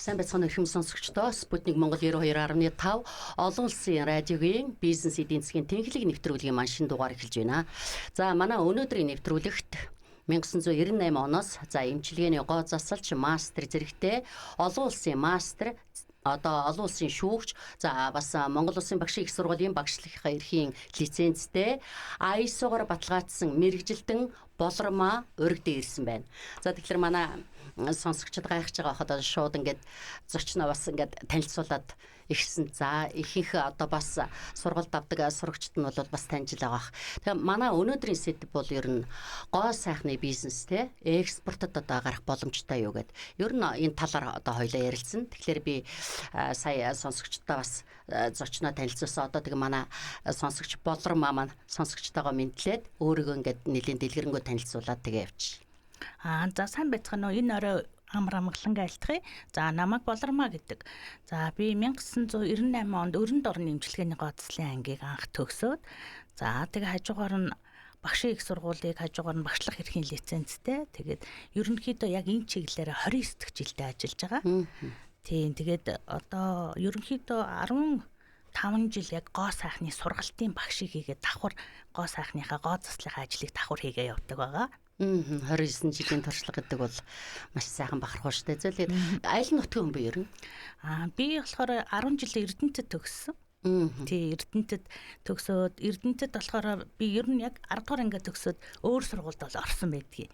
Сайн байцгаана өрхөм сонсогчдоо Спутник Монгол 92.5 олон улсын радиогийн бизнес эдийн засгийн тэнхлэг нэвтрүүлгийн маншин дугаар эхэлж байна. За манай өнөөдрийн нэвтрүүлэгт 1998 оноос эмчилгээний гоо засалч мастер зэрэгтэй олон улсын мастер олон улсын шүүгч бас Монгол улсын багшийн их сургуулийн багшлахын эрхийн лицензтэй ISO-гоор баталгаажсан мэрэгжилтэн болормоо уригдээ ирсэн байна. За тэгэхээр манай сонсогчд гайхаж байгаа хадаа шууд ингээд зочноо бас ингээд танилцуулаад ихсэн. За ихэнх бас сургалт авдаг сурагчид нь бол бас таньж байгаа. Тэгээ манай өнөөдрийн сэдв бол ер нь гоо сайхны бизнес те экспортод гарах боломжтой юу гэд. Ер нь энэ талаар хоёлаа ярилцсан. Тэгэхээр би сая сонсогчдоо бас зочноо танилцуулсан. Тэгээ манай сонсогч болормоо маань сонсогчтойгоо мэдлээд өөрийгөө ингээд нэлийн дэлгэрэнгүй танилцуулаад тэгээ явчих. За сайн байцгаана уу? Энэ орой амар амгалан айлтгая. За намайг болормоо гэдэг. За би 1998 онд Өрөнд орны эмчилгээний гооцлын ангийг анх төгсөөд тэгээ хажуугаар нь багшийн их сургуулийг хажуугаар нь багшлах эрхийн лицензтэй. Тэгээд ерөнхийдөө яг энэ чиглэлээр 29 дэх жилдээ ажиллаж байгаа. Тийм тэгээд одоо ерөнхийдөө 15 жил яг гоо сайхны сургалтын багшийг хийгээд давхар гоо сайхныхаа гоо заслахын ажлыг давхар хийгээ явдаг байгаа. 29 жилийн туршлага гэдэг бол маш сайхан бахархуу штэ. Зөвлөд айл нутгийн хүн бий ер нь. Би болохоор 10 жилийн Эрдэнэтэд төгссөн. Тий Эрдэнэтэд төгсөөд Эрдэнэтэд болохоор би ер нь яг 10 дугаар ангид төгсөөд өөр сургуульд бол орсон байдгийг.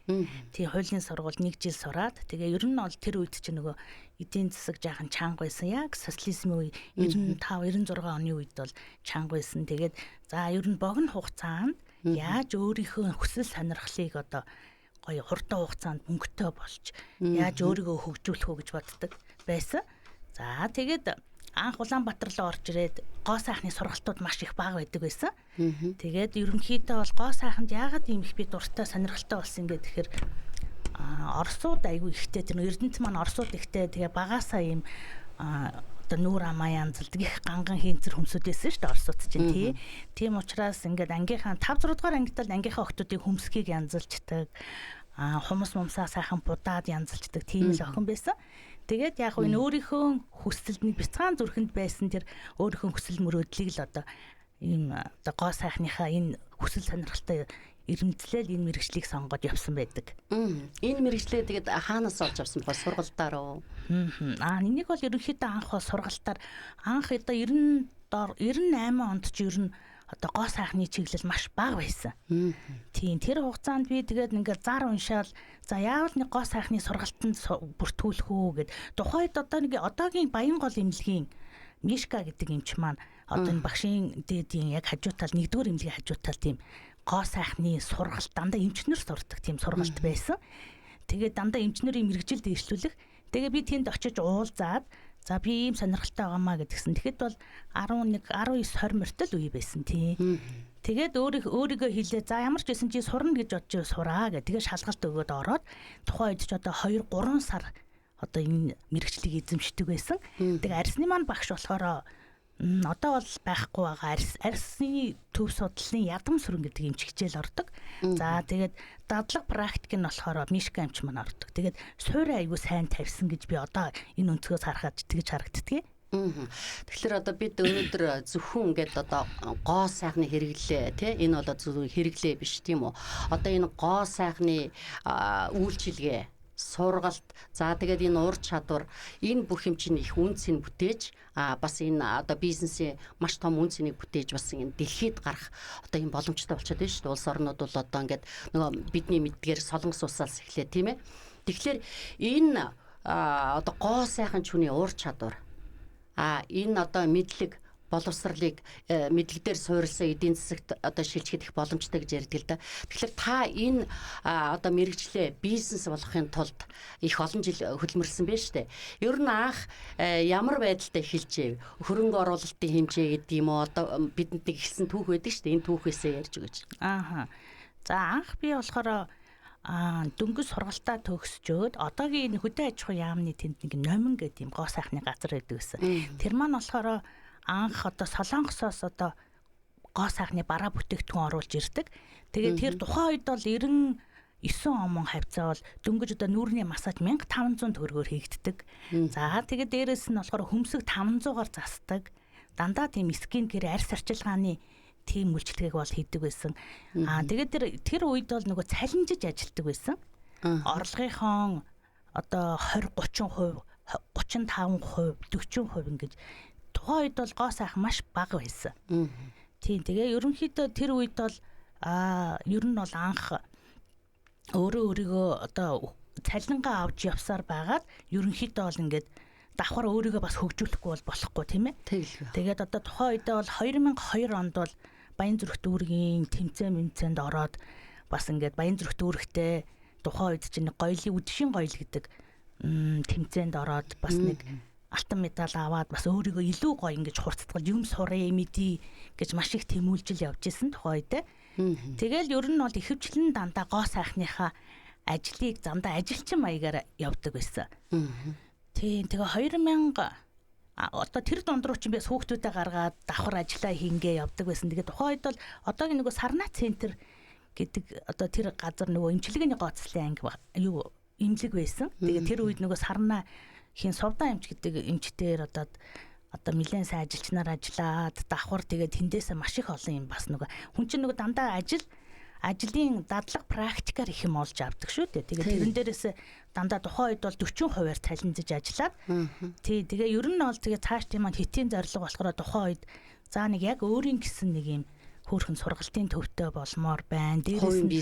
Тий хуулийн сургуульд 1 жил сураад тэгээ ер нь бол тэр үед чинь нөгөө эдийн засаг жаахан чанга байсан. Яг социализмын үе 95 96 оны үед бол чанга байсан. Тэгээд ер нь богино хугацаанд яаж өөрийнхөө хүсэл сонирхлыг одоо гоё хурдан хугацаанд мөнгөтэй болж яаж өөрийгөө хөгжүүлэх үү гэж боддог байсан. Тэгээд анх Улаанбаатар руу орж ирээд гоо сайхны сургалтууд маш их бага байдаг байсан. Тэгээд ерөнхийдөө бол гоо сайханд яагаад ийм их би дуртай сонирхолтой болсон бэ гэхээр Оросууд айгүй ихтэй тэр Эрдэнэт маань Оросууд ихтэй тэгээ багаасаа ийм нүүр амаа янзалдаг их ганган хийнцэр хүмсүүдээс шүү дээ Оросууд чинь тийм учраас ингээд ангийнхаа 5 6 дугаар ангид л ангийнхаа охтуудыг хүмсгийг янзалждаг хумс мумсаа сайхан будаад янзалждаг тийм л охин байсан. Тэгээд яг энэ өөрийнхөө хүсэлд нэг бяцхан зүрхэнд байсан тэр өөрийнхөө хүсэл мөрөөдлийг л одоо ийм гоо сайхныхаа энэ хүсэл сонирхолтой ирэмтлэл энэ мэргэжлийг сонгоод явсан байдаг. Энэ мэргэжлээ тэгээд хаанаас олж авсан бэ? Сургалтаар уу? Энийг бол ерөнхийдөө анх сургалтаар анх одоо 98 онд ч ер нь одоо гоо сайхны чиглэл маш бага байсан. Тийм тэр хугацаанд би тэгээд ингээд зар уншаал яавал нэг гоо сайхны сургалтанд бүртгүүлэх үү гэд тухайд одоо нэг одоогийн Баянгол эмнэлгийн Мишка гэдэг эмч маань одоо энэ багшийн дээдийн яг хажуу тал нэгдүгээр эмнэлгийн хажуу тал тийм гоо сайхны сургалт дандаа эмчнэр сурдаг тийм сургалт байсан. Тэгээд дандаа эмчнэрийн мэрэгжилд иршлүүлэх. Тэгээ би тэнд очиж уулзаад би ийм сонирхолтой байгаамаа гэдгсэн. Тэгэхэд бол 11 19 20 мөртөл үе байсан тийм. Тэгээд өөрийгөө хэлээ. Ямар ч байсан чи сурна гэж бодож сураа гэх. Тэгээ шалгалт өгөөд ороод тухайн үед ч одоо 2 3 сар одоо энэ мэрэгчлийг эзэмшдэг байсан. Тэгээ арсны маань багш болохоор одоо бол байхгүй байгаа арсны төв судлалын ядам сүрэн гэдэг юм хичээл ордог. Тэгээд дадлаг практик нь болохоор Мишка эмч маань ордог. Тэгээд суурь аягүй сайн тавьсан гэж би одоо энэ өнцгөөс харахад тэгж харагддаг. Тэгэхээр одоо бид өнөөдөр зөвхөн ингээд одоо гоо сайхны хэрэглээ тий энэ бол зөвхөн хэрэглээ биш тийм үү? Одоо энэ гоо сайхны үйлчилгээ сургалт тэгээд энэ ур чадвар энэ бүх юм чинь их үн цэн бүтээж бас энэ одоо бизнесийн маш том үн цэнийг бүтээж бас энэ дэлхийд гарах одоо энэ боломжтой болчиход байна шүү дээ. Улс орнууд бол одоо ингээд нөгөө бидний мэдгээр солонгос улсаас эхлэв тийм ээ. Тэгэхээр энэ одоо гоо сайхан чүний ур чадвар энэ одоо мэдлэг боловсролыг мэдлэгдээр суурилсан эдийн засагт одоо шилжихэд их боломжтой гэж ярьдаг л да. Тэгэхээр та энэ одоо мэрэгчлээ бизнес болохын тулд их олон жил хөдөлмөрлсөн байна шүү дээ. Ер нь анх ямар байдалтай эхэлжээ? Хөрөнгө оруулалтын хэмжээ гэдэг юм уу? Одоо бидэнд нэг ихсэн түүх байдаг шүү дээ. Энэ түүхээсээ ярьж өгөөч. Анх би болохоор дөнгөж сургалтаа төгсчөөд одоогийн энэ хөдөө аж ахуйн яамны тэнд нэг номин гэдэг юм гоо сайхны газар байдаг гэсэн. Тэр маань болохоор анх одоо Солонгосоос одоо гоо сайхны бараа бүтээгдэхүүн оруулж ирдэг. Тэгээд тэр тухайн үед бол он хавцаа бол дөнгөж одоо нүүрний массаж 1500 төгрөгөөр хийгддэг. За тэгээд дээрэс нь болохоор хөмсөг 500-аар засдаг. Дандаа тийм скин кэр арьс арчилгааны тийм үйлчлэгийг бол хийдэг байсан. Тэгээд тэр үед бол нөгөө цалинжиж ажилтдаг байсан. Орлогынхон одоо 20-30%, 35%, 40% ингэж тухайн үед бол гоо сайхан маш бага байсан. Тийм тэгээ ерөнхийдөө тэр үед бол ер нь бол анх өөрийгөө одоо цалингаа авч явсаар байгаад ерөнхийдөө бол ингээд давхар өөрийгөө бас хөгжүүлэхгүй бол болохгүй тийм ээ. Тэгээд одоо тухайн үедээ бол 2002 онд бол Баян зүрх дүүргийн тэмцээнд ороод бас ингээд Баян зүрх дүүрэгтэй тухайн үед чинь гоёлын үдшийн гоёл гэдэг тэмцээнд ороод бас нэг алтан медаль аваад бас өөрийгөө илүү гоё ингэж хурцтгал юм сураа мэдий гэж маш их тэмүүлжил явж исэн тухайн үедээ. Тэгэл ер нь бол ихэвчлэн дандаа гоо сайхныхаа ажлыг замдаа ажилчин маягаар явдаг байсан. Тийм тэгээ 2000 одоо тэр дунд руу чинь би хүүхдүүдэд гаргаад давхар ажиллаа хийнгээ явдаг байсан. Тэгээ тухайн үед бол одоогийн нөгөө Сарна центр гэдэг одоо тэр газар нөгөө эмчилгээний gooцлын анги эмнэлэг байсан. Тэгээ тэр үед нөгөө Сарна хин Совдан эмч гэдэг эмчтэр одоо нэлээд сайн ажилчнаар ажиллаад давхар тэгээд тэндээсээ маш их олон юм бас нөгөө хүн чинь нөгөө дандаа ажлын дадлаг практикаар их юм олж авдаг шүү дээ. Тэгээд тэрэн дээрээс дандаа тухайн үед бол 40%-аар цалинжиж ажиллаад тэгээ ер нь бол тэгээ цааш тийм хэтийн зорилго болохоор тухайн үед за нэг яг өөрийн гэсэн нэг юм хөөрхөн сургалтын төвтэй болмоор байна. Дээрээс нь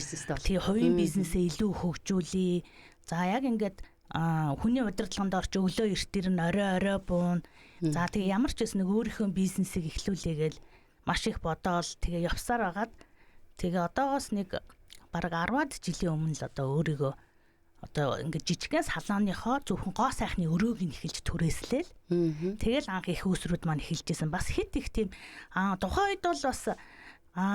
хувийн бизнесээ илүү хөгжүүлээ. За яг ингээд хүний удирдлаганд орч өглөө эртээр нь орой буун. За тэгээ ямар ч гэсэн нэг өөрийнхөө бизнесийг эхлүүлээгээл маш их бодоол тэгээ явсаар агаад тэгээ одоогоос нэг бараг 10-аад жилийн өмнө л одоо өөрийгөө одоо ингээд жижигхэн салооныхоо зөвхөн гоо сайхны өрөөг нь эхэлж түрээслээл. Тэгэл анх их үүсрүүд маань эхэлжсэн. Бас хит их тийм тухайн үед бол бас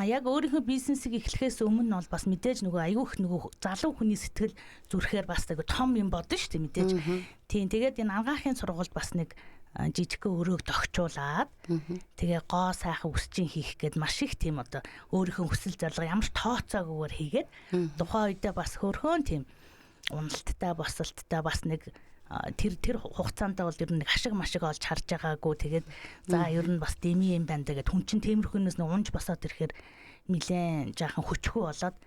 яг өөрийнхөө бизнесийг эхлэхээс өмнө бол бас мэдээж нөгөө аюух нөгөө залуу хүний сэтгэл зүрхээр бас нэг том юм бодно шүү дээ мэдээж. Тийм тэгээд энэ ангаахын сургуульд бас нэг жижигхэн өрөөг тогтчуулаад тэгээ гоо сайхан үсчин хийх гээд маш их тийм одоо өөрийнхөө хүсэл зорилго ямар ч тооцоогүйгээр хийгээд тухайн үедээ бас хөөрхөн тийм уналттай босолттой бас нэг тэр хугацаанд бол ер нь нэг ашиг машиг олж харж байгаагүй тэгээд за ер нь бас дэмий юм байна тэгээд хүн чинь темирхүүнээс нэг унж босоод ирэхээр нилээн жаахан хүчгүй болоод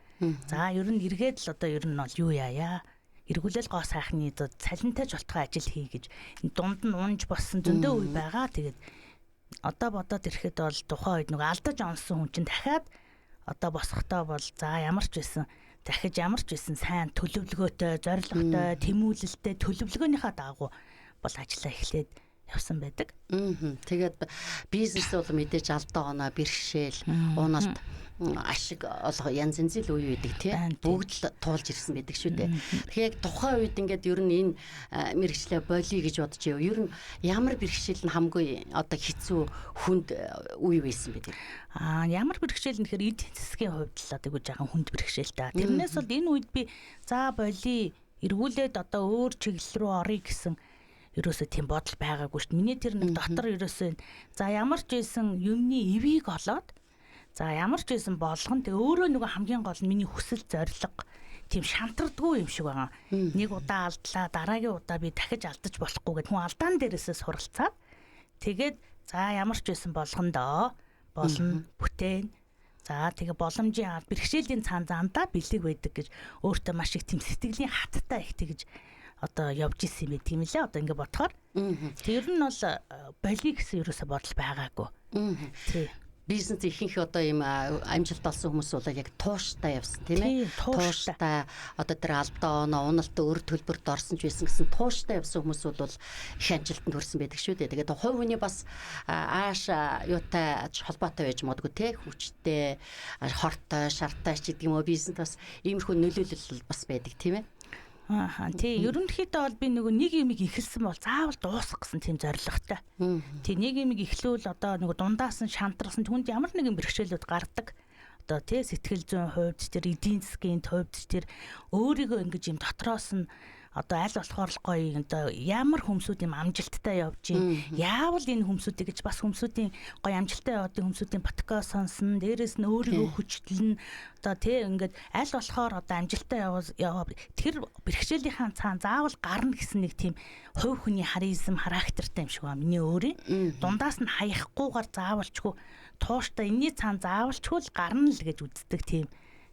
за ер нь эргээд л одоо ер нь бол юу яая эргүүлэл гоо сайхны цалинтай жолтгой ажил хий гэж дунд нь унж боссон зөндөө үе байгаа. Тэгээд одоо бодоод ирэхэд бол тухайн үед нэг алдаж онсон хүн чинь дахиад одоо босохдоо бол за ямар ч байсан сайн төлөвлөгөөтэй, зорилготой, тэмүүлэлтэй төлөвлөгөөнийхөө дагуу бол ажиллаа эхлээд явсан байдаг. Тэгээд бизнес бол мэдээж алдаа оноо бэрхшээл, уналт ашиг олго янз янзын үе үйдэг тий бүгд л туулж ирсэн байдаг шүү дээ. Тэгэхээр яг тухайн үед ингээд ер нь энэ мэргэжлээ болиё гэж бодож яв. Ер нь ямар бэрхшээл нь хамгийн одоо хэцүү хүнд үе байсан бэ тэр? Ямар бэрхшээл нь тэгэхээр эдийн засгийн хувьд л одоо жаахан хүнд бэрхшээл та. Тэрнээс бол энэ үед би за болиё эргүүлээд одоо өөр чиглэл рүү орё гэсэн ерөөсөө тийм бодол байгаагүй шүү дээ. Миний тэр нэг дотор ерөөсөө за ямар ч байсан юмны эвийг олоод за ямар ч байсан болгон тэгээ өөрөө нөгөө хамгийн гол нь миний хүсэл зорилго тийм шантардгүй юм шиг байгаа. Нэг удаа алдлаа дараагийн удаа би дахиж алдаж болохгүй гэд хүн алдаан дээрээсээ суралцаад тэгээд за ямар ч байсан болгондоо болно бүтээн за тэгээ боломжийн ард бэрхшээлийн цаан зандаа бэлэг байдаг гэж өөртөө маш их тийм сэтгэлийн хаттай их тэгж одоо явж исэн юм тийм лээ одоо ингэ бодохоор тэр нь бол болиё гэсэн ерөөсө бодол байгаагүй. Тий бизнес ихэнх одоо ийм амжилт олсон хүмүүс бол яг тууштай явсан тийм ээ. Тууштай одоо тэр алдаа оноо уналт өр төлбөрт орсон ч байсан гэсэн тууштай явсан хүмүүс бол их амжилтанд хүрсэн байдаг шүү дээ. Тэгээд хувь хүний бас ааш юутай холбоотой байж магадгүй те хүчтэй хортой шартай ч гэдэг юм уу бизнес бас иймэрхүү нөлөөлөл бас байдаг тийм ээ. Тий ерөнхийдөө бол би нэг юмыг эхэлсэн бол заавал дуусгах гэсэн тийм зорилготой. Тий нэг юмыг эхлүүл одоо дундаас нь шантрсан түнд ямар нэгэн бэрхшээлүүд гардаг. Одоо тий сэтгэл зүйн хувьд тэр эдийн засгийн хувьд тэр өөрийгөө ингэж юм дотроос нь одоо аль болохоор л гоё одоо ямар хүмүүсүүд юм амжилттай явж байна. Яавал энэ хүмүүсүүдийг гэж бас хүмүүсүүдийн гоё амжилттай яваадын хүмүүсүүдийн подкаст сонсон. Дээрээс нь өөрийгөө хүчтэлнэ. Одоо тий ингээд аль болохоор одоо амжилттай яваа тэр бэрхшээлийнхаа цаана заавал гарна гэсэн нэг тийм хувь хүний харизм характертай юм шиг байна. Миний өөрийн дундаас нь хаягахгүйгээр заавалчгүй тууштай энэний цаана заавалчгүй л гарна л гэж үздэг тийм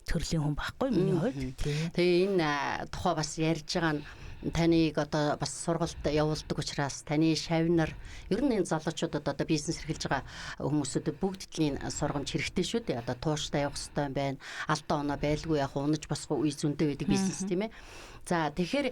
төрлийн хүн байхгүй миний хувьд. Тэгээ энэ тухай бас ярьж байгаа нь таныг одоо бас сургалт явуулдаг учраас таны шавнар ер нь энэ залуучуудад одоо бизнес эрхэлж байгаа хүмүүсүүдэд бүгд талын сургамж хэрэгтэй шүү дээ. Одоо тууштай явах хэрэгтэй юм байна. Алдаа оноо байлгүй яг унаж босгүй үе зөндөө байдаг бизнес тийм ээ. За тэгэхээр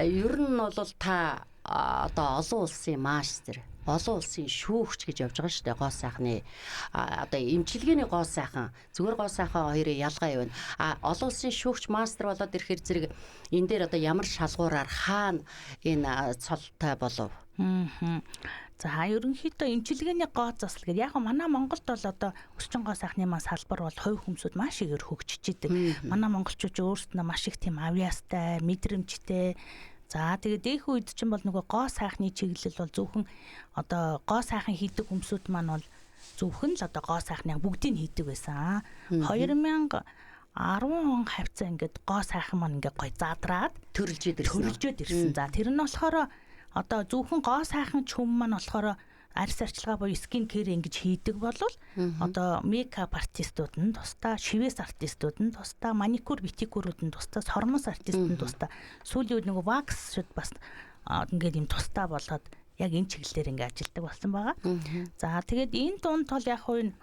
ер нь бол та одоо олон улсын мастер, олон улсын шүүгч гэж явж байгаа шүү дээ. Гоо сайхны одоо эмчилгээний гоо сайхан, зүгээр гоо сайхан хоёрын ялгаа юу вэ? Олон улсын шүүгч мастер болоод ирэхээр зэрэг энэ дээр одоо ямар шалгуураар хаана энэ цолтой болов? За ерөнхийдөө эмчилгээний гоо засал гэдэг яг манай Монголд бол одоо өсчин гоо сайхны маань салбар бол хувь хүмүүсүүд маш ихээр хөгжиж идэг. Манай монголчууд өөрсдөө маш их тийм авьяастай, мэдрэмжтэй. За тэгээд дэх үед чинь бол нөгөө гоо сайхны чиглэл бол зөвхөн одоо гоо сайхан хийдэг хүмүүсүүд маань бол зөвхөн л одоо гоо сайхныг бүгдийг хийдэг байсан. 2010 он хавцаа ингээд гоо сайхан маань ингээд гой задраад төрөлжөөд ирсэн. За тэр нь болохоор одоо зөвхөн гоо сайхан ч хүм маань болохоор арьс арчилгаа буюу скин кэр ингэж хийдэг болвол одоо мейкап артистууд нь тусдаа, шивээс артистууд нь тусдаа, маникюр, битикюрүүд нь тусдаа, сормос артист нь тусдаа, сүүлийн үед нөгөө ваксшуд бас ингээд юм тусдаа болоод яг энэ чиглэлээр ингээд ажилладаг болсон байгаа. За тэгээд энэ дунд бол яг хуу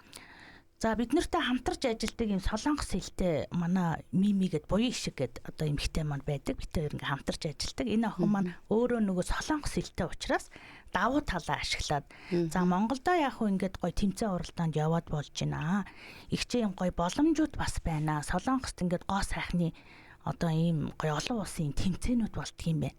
за бид нартай хамтарч ажилладаг юм солонгос хэлтэй манай Мими гэд буян шиг гэд одоо эмэгтэй маань байдаг. Бид хоёр ингээм хамтарч ажилладаг. Энэ охин маань өөрөө нөгөө солонгос хэлтэй учраас давуу талаа ашиглаад за Монголдо яг хөө ингээд гоё тэмцээн уралдаанд яваад болж байна. Игчээ юм гоё боломжууд бас байна. Солонгост ингээд гоо сайхны одоо ийм гоё олон улсын тэмцээнүүд болдго юм байна.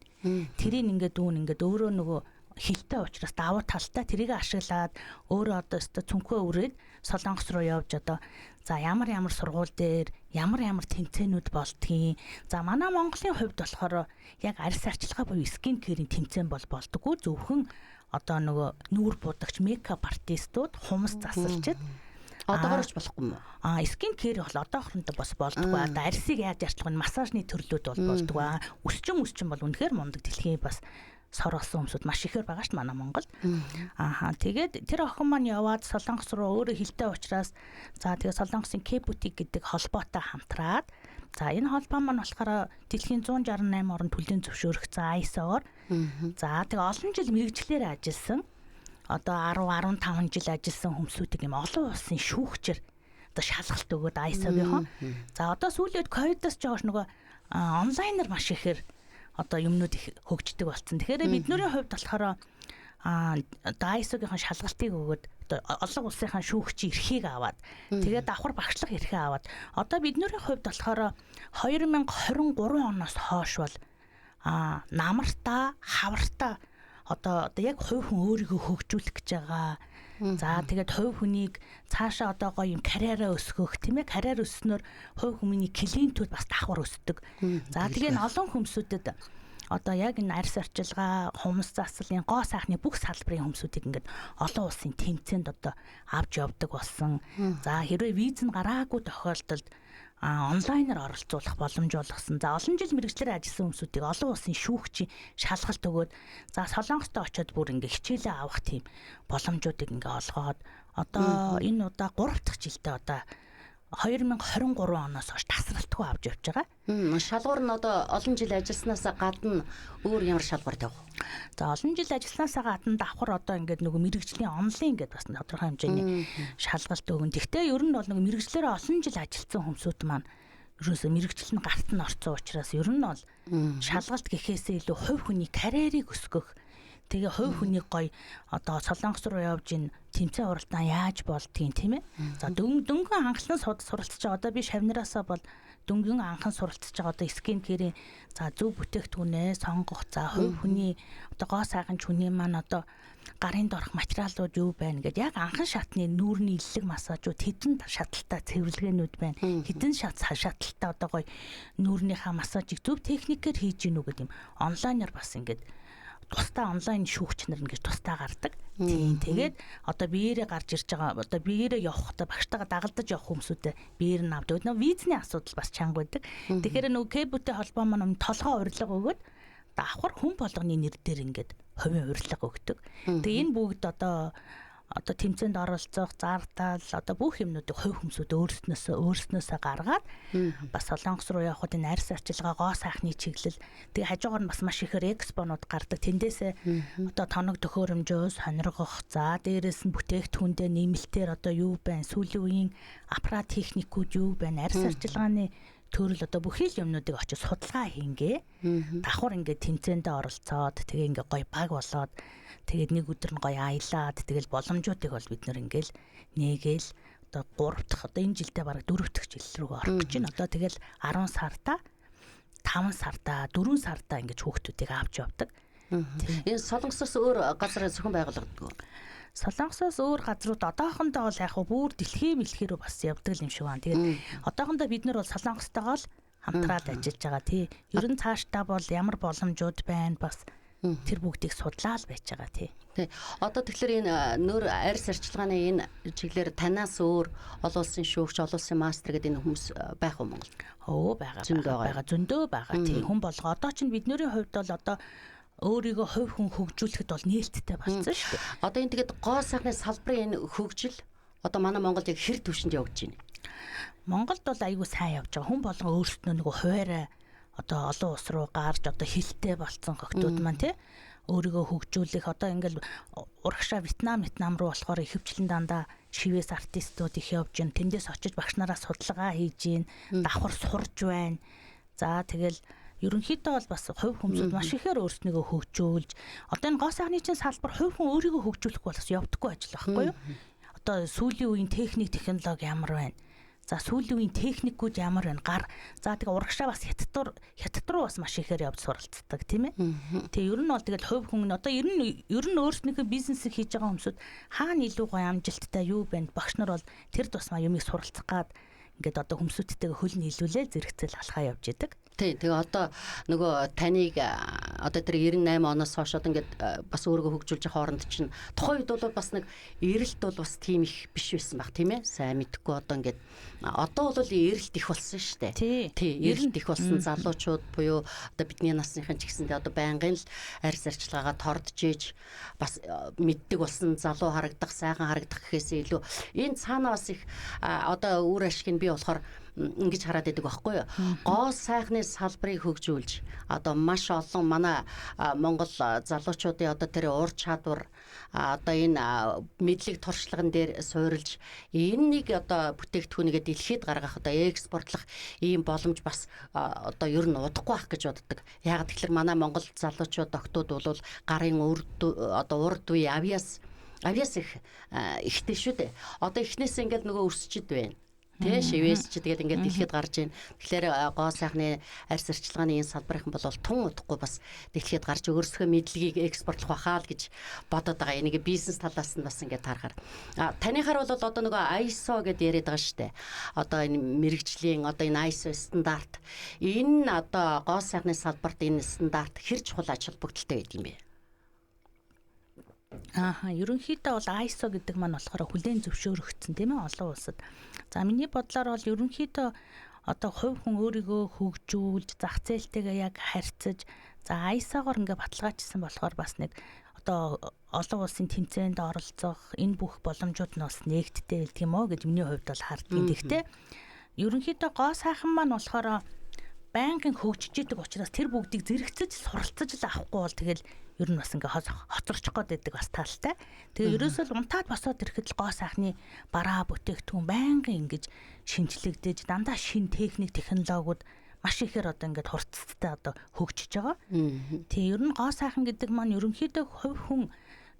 Тэрийг ингээд өөрөө нөгөө хилтэй учраас давуу талтай тэрийг ашиглаад өөрөө одоо өстө цүнхөө өрөөд солонгос руу явж одоо за ямар сургууль дээр ямар тэмцээнүүд болдгийг. За манай Монголын хувьд болохоор яг арьс арчилгаа буюу скин кэрийн тэмцээн болдоггүй. Зөвхөн одоо нөгөө нүүр будагч мейкап артистууд хумс засалчид одоогоорч болохгүй юм уу? Скин кэр бол одоохондоо бас болдоггүй. Одоо арьсыг яаж арчлах нь массажны төрлүүд бол болдоггүй. Өсчин бол үнэхээр мундаг дэлхийн бас сор болсон хүмүүсүүд маш ихээр байгаа шүү дээ манай Монголд. Тэгээд тэр охин маань яваад солонгос руу өөрөө хилтэй учраас за тэгээд солонгосын K-boutique гэдэг холбоотой хамтраад за энэ холбоо маань болохоор дэлхийн 168 орнд төлөвлөсөн зөвшөөрөгдсөн ISO-оор за тэгээд олон жил мэргэжлээр ажилласан одоо 10-15 жил ажилласан хүмүүсүүдийг юм олон улсын шүүгчээр одоо шалгалт өгөөд ISO-гийнхоо за одоо сүүлийн үед ковидос жоогш нөгөө онлайнаар маш ихээр одоо юмнууд их хөгждөг болсон. Тэгэхээр бидний хувьд болохоор ISO-гийнхаа шалгалтыг өгөөд олон улсынхаа шүүгчийн эрхийг аваад тэгээд давхар багшлах эрхээ аваад одоо бидний хувьд болохоор 2023 оноос хойш бол намартаа хавартаа одоо яг хувь хүн өөрийгөө хөгжүүлэх гэж байгаа. За тэгээд хувь хүнийг цаашаа одоо гоё юм карьераа өсгөх тийм ээ карьер өснөөр хувь хүний клиентүүд бас давхар өсдөг. За тэгээд олон хүмүүсүүдэд одоо яг энэ арьс арчилгаа, хумс заслын гоо сайхны бүх салбарын хүмүүсүүдийг ингээд олон улсын тэмцээнд одоо авч явдаг болсон. За хэрвээ виз нь гараагүй тохиолдолд онлайнаар оролцуулах боломж олгосон. За олон жил мэргэжлэр ажилласан хүмүүсүүдийг олон улсын шүүгчийн шалгалт өгөөд за солонгостой очиод бүр ингээ хичээлээ авах тийм боломжуудыг ингээ олгоод одоо энэ удаа 3 дахь жилдээ одоо 2023 оноос хойш тасралтгүй авч явж байгаа. Шалгуур нь одоо олон жил ажилласнаас гадна өөр ямар шалгуур тавих? За олон жил ажилласнаас гадна давхар одоо ингээд нөгөө мэргэжлийн онлайн гэдэг бас тодорхой хэмжээний шалгалт өгөн. Гэхдээ ер нь бол нөгөө мэргэжлэрээ олон жил ажилласан хүмүүсүүд маань ерөөсөө мэргэжил нь гарт нь орцсон учраас ер нь бол шалгалт гэхээсээ илүү хувь хүний карьерийг өсгөх тэгээ хувь хүний гоё одоо солонгос руу явж ин тэмцээн уралдаан яаж болдгийг тийм ээ. За дөнгөн анхлан суралцж одоо би шавнараасаа бол дөнгөн анхан суралцж байгаа одоо скин кэрийн за зөв бүтээгдэхүүнээ сонгох, за хувь хүний одоо гоо сайхан хүний маань одоо гарын дорох материалууд юу байна гэдэг яг анхан шатны нүүрний иллэг массажууд хэдэн шаталтай цэвэрлэгээнүүд байна. Хэдэн шаталтай одоо гоё нүүрнийхээ массажийг зөв техникээр хийж гинүү гэдэг юм. Онлайнаар бас ингээд тусдаа онлайн шүүгч нар ингэж тусдаа гардаг. Тийм. Тэгээд одоо биеэрээ гарч ирж байгаа одоо биеэрээ явахдаа багштайгаа дагалдаж явах хүмүүсүүдэд биеэр нь авдаг. Нөгөө визний асуудал бас чанга байдаг. Тэгэхээр нөгөө Кэбүтэй холбоо маань толгоо урилга өгөөд давхар хүн болгоны нэр дээр ингээд хувийн урилга өгдөг. Тэгээ энэ бүгд одоо тэмцээнд оролцох, зардал одоо бүх юмнуудыг хувь хүмүүсүүд өөрснөөсөө гаргаад бас Солонгос руу явхад энэ арьс арчилгаа гоо сайхны чиглэл тэгээ хажуугаар нь бас маш ихээр экспонууд гардаг. Тэндээсээ одоо тоног төхөөрөмжөө сониргох, за дээрээс нь бүтээгдэхүүндээ нэмэлтээр одоо юу байна, сүүлийн үеийн аппарат техникүүд юу байна, арьс арчилгааны төрөл одоо бүхий л юмнуудыг очиж судалгаа хийнгээ. Давхар ингээд тэмцээндээ оролцоод тэгээ ингээд гоё баг болоод тэгээд нэг өдөр нь гоё аялаад тэгэл боломжуудыг бол бид нэр ингээл нээгээл одоо 3 дахь одоо энэ жилдээ бараг 4 дахь жил рүү орох гэж байна. Одоо тэгэл 10 сарда 5 сарда 4 сарда ингэж хүүхдүүдийг авч явдаг. Энэ Солонгосоос өөр газар зөвхөн байгуулагддаг. Солонгосоос өөр газрууд одоохондоо бол яг бүр дэлхийн мэлхээрөө бас явдаг юм шиг байна. Тэгээд одоохондоо бид нар бол Солонгостойгоо л хамтраад ажиллаж байгаа тий. Ер нь цаашдаа бол ямар боломжууд байна бас тэр бүгдийг судлаад байж байгаа тий. Тий. Одоо тэгэхээр энэ нөр арьс арчилгааны энэ чиглэлээр танаас өөр олон улсын шүүгч, олон улсын мастер гэдэг энэ хүмүүс байх уу Монголд? Байгаа зөндөө байгаа тий. Хүн болго одоо чинь бидний хувьд бол одоо өөрийгөө хувь хүн хөгжүүлэхэд бол нээлттэй болсон шүү дээ. Одоо энэ тэгээд гоо сайхны салбарын энэ хөгжил одоо манай Монголд яг хэр түвшинд явж байна? Монголд бол айгүй сайн явж байгаа. Хүн болгон өөрсдөө нөгөө хуваараа одоо олон улс руу гарч одоо хилтэй болцсон хогтууд маань тий өөрийгөө хөгжүүлэх одоо ингээл урагшаа Вьетнам руу болохоор ихэвчлэн дандаа шивээс артистууд их явж гин тэндээс очиж багш нараа судалгаа хийж гин давхар сурж байна. За тэгэл ерөнхийдөө бол бас хувь хүмүүсд маш ихээр өөрснийгөө хөгжүүлж одоо энэ гоо сайхны чинь салбар хувь хүн өөрийгөө хөгжүүлэх бас явдаггүй ажил байхгүй юу? Одоо сүүлийн үеийн техник технологи ямар байна? За сүүлийн үеийн техникүүд ямар байна? За тэгээ урагшаа бас хятад руу бас маш ихээр явж суралцдаг тийм ээ. Тэгээ ер нь бол тэгэл хувь хүн одоо ер нь өөрснийхөө бизнесийг хийж байгаа хүмүүсд хаана илүү гоё амжилттай юу байна? Багш нар бол тэр тусмаа юмыг суралцах гад ингээд одоо хүмүүсүүдтэйгээ хөл нийлүүлээ зэрэгцэл алхаа явж идэг. Тий, тэгээ одоо нөгөө таныг одоо тэр 98 оноос хойш одоо ингээд бас өөрийгөө хөгжүүлж байгаа хооронд чинь тухайн үед бол бас нэг эрэлт бол бас тийм их биш байсан баг тийм ээ. Сайн мэдхгүй одоо ингээд одоо бол эрэлт их болсон шүү дээ. Тий, эрэлт их болсон залуучууд буюу одоо бидний насныхан ч гэсэндээ одоо байнгын л арьс арчилгаагаа тордж ийж бас мэддэг болсон залуу харагдах, сайхан харагдах гэхээсээ илүү энэ цаана бас их одоо үр ашиг нь би болохоор ингэж хараад байдаг байхгүй юу? Гоо сайхны салбарыг хөгжүүлж одоо маш олон манай Монгол залуучуудын одоо тэр ур чадвар одоо энэ мэдлэг туршлаган дээр суурилж энэ нэг одоо бүтээгдэхүүнийгээ дэлхийд гаргах одоо экспортлох ийм боломж бас одоо ер нь удахгүй байх гэж боддог. Яг тэгэхээр манай Монгол залуучууд октод бол гарын одоо урд үе авиас ихтэй шүү дээ. Одоо ихнээс ингээд нөгөө өсчихэд байна. Тэ шивээс ч тэгээд ингээд дэлхийд гарч ийн. Тэгэхээр гоо сайхны арьс арчилгааны энэ салбарынхан бол тун удахгүй бас дэлхийд гарч өөрсдөө мэдлэгийг экспортлох байхаа л гэж бодоод байгаа. Энийг бизнес талаас нь бас ингээд харахаар. Таныхаар бол одоо нөгөө ISO гэдээ яриад байгаа шүү дээ. Одоо энэ мэрэгжлийн одоо энэ ISO стандарт. Энэ одоо гоо сайхны салбарт энэ стандарт хэр чухал ач холбогдолтой байдаг юм бэ? Ерөнхийдөө бол ISO гэдэг маань болохоор хүлээн зөвшөөрөгдсөн тийм ээ олон улсад. За миний бодлоор бол ерөнхийдөө одоо хувь хүн өөрийгөө хөгжүүлж зах зээлтэйгээ яг харьцаж за ISO-гоор ингээ баталгаажсан болохоор бас нэг одоо олон улсын тэмцээнд оролцох энэ бүх боломжууд нь бас нээгдтэй байдаг юм уу гэж миний хувьд бол харддаг. Гэхдээ ерөнхийдөө гоо сайхан маань болохоор байнгын хөгжиж идэг учраас тэр бүгдийг зэрэгцэж суралцаж л авахгүй бол тэгэл ер нь бас ингээ хоцорчих гээд байдаг бас талтай. Тэгээ ерөөсөө унтаад босоод ирэхэд л гоо сайхны бараа бүтээгдэхүүн байнгын ингэж шинжлэгдэж дандаа шин техник технологиуд маш ихээр одоо ингээд хурцтай одоо хөгжиж байгаа. Тэгээ ер нь гоо сайхан гэдэг маань ерөнхийдөө хувь хүн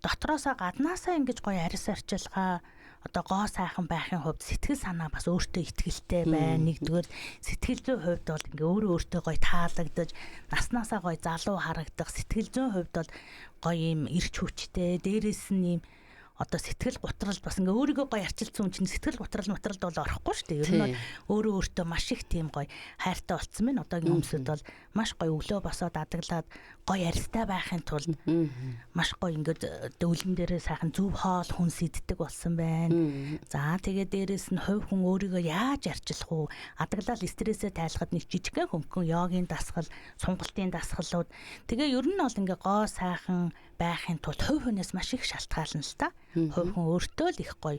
дотроосоо гаднаасаа ингэж гоё арьс арчилгаа одоо гоо сайхан байхын хувьд сэтгэл санаа бас өөртөө итгэлтэй байна. Нэгдүгээр сэтгэл зүйн хувьд бол ингээ өөртөө гоё таалагдаж, наснаасаа гоё залуу харагдах, сэтгэл зүйн хувьд бол гоё юм эрч хүчтэй, дээрээс нь юм одоо сэтгэл гутрал бас ингээ өөрийгөө гоё арчилсан хүн чинь сэтгэл гутрал бол орохгүй шүү дээ. Ер нь бол өөртөө маш их тийм гоё хайртай болцсон байна. Одоогийн хүмүүсд бол маш гоё өглөө босоод адаглаад гоё арьстай байхын тулд маш гоё ингээд өвлөн дээрээ сайхан зөв хоол хүнс иддэг болсон байна. За тэгээд дээрээс нь хувь хүн өөрийгөө яаж арчилах уу? Адаглал стрессээ тайлахад нэг жижигхэн хөнгөн йогийн дасгал, сунгалтын дасгалууд. Тэгээ ер нь бол ингээ гоо сайхан байхын тулд хувь хүнээс маш их шалтгаална л та. Хувь хүн өөртөө л их гоё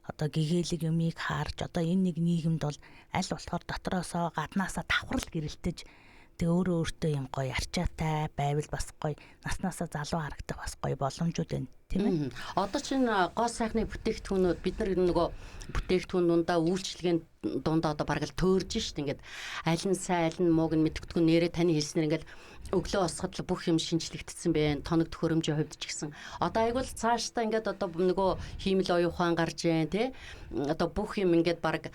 одоо гэгээлэг юмыг харж одоо энэ нэг нийгэмд бол аль болохоор дотроосоо гаднаасаа давхрал гэрэлтэж тэгээ өөртөө юм гоё арчаатай байвал бас гоё наснаасаа залуу харагдах бас гоё боломжууд байна тийм ээ. Одоо чинь гоо сайхны бүтээгдэхүүнүүд бид нар нөгөө бүтээгдэхүүн дундаа үйлчлэгийн дундаа одоо бараг л төөрж шít ингээд аль нь сайн аль нь мууг нь мэдгэдэггүй нэрээ таны хэлснээр ингээд өглөө босоход л бүх юм шинжлэгдсэн байна. Тоног төхөөрөмжийн хувьд ч гэсэн. Одоо айгуул цаашдаа ингээд одоо нөгөө хиймэл оюун ухаан гарч जैन тий. Одоо бүх юм ингээд баг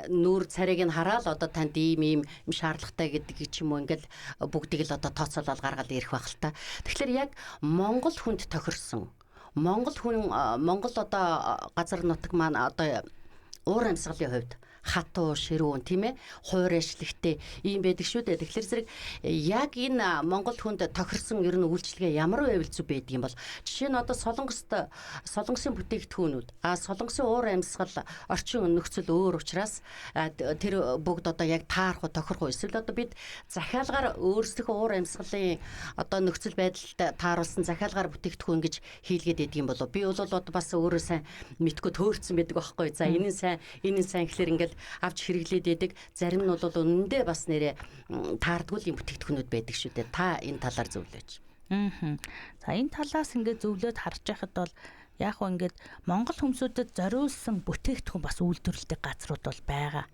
нүүр царайг нь хараад одоо танд ийм шаардлагатай гэдэг ч юм уу ингээд бүгдийг л одоо тооцоолол гаргаад ирэх байх л та. Тэгэхээр яг Монгол хүнд тохирсон. Монгол одоо газар нутаг маань одоо уур амьсгалын хувьд хатуу ширүүн тийм ээ хуур ашиглагтай ийм байдаг шүү дээ. Тэгэхээр зэрэг яг энэ Монгол хүнд тохирсон ер нь үйлчлэгээ ямар байвал зүг байдаг юм бол жишээ нь одоо солонгосын бүтээгдэхүүнүүд солонгосын уур амьсгал орчин нөхцөл өөр учраас тэр бүгд одоо яг таарах тохирох эсвэл одоо бид захиалгаар өөрсдийнхөө уур амьсгалын одоо нөхцөл байдалд тааруулсан захиалгаар бүтээгдэхүүн гэж хийлгээд байдаг юм болов би бол бас өөрөө сайн мэдгүй төөрцөн байдаг байхгүй. За энэ нь сайн гэхэлэр ингээд авч хэрэглээд байдаг. Зарим нь бол үнэндээ бас нэрээ таардгүй юм бүтээгдэхүүнүүд байдаг шүү дээ. Та энэ талаар зөвлөөч. За энэ талаас ингээд зөвлөд харж байхад бол яг хөө ингээд Монгол хүмүүсүүдэд зориулсан бүтээгдэхүүн бас үйлдвэрлэдэг газрууд бол байгаа.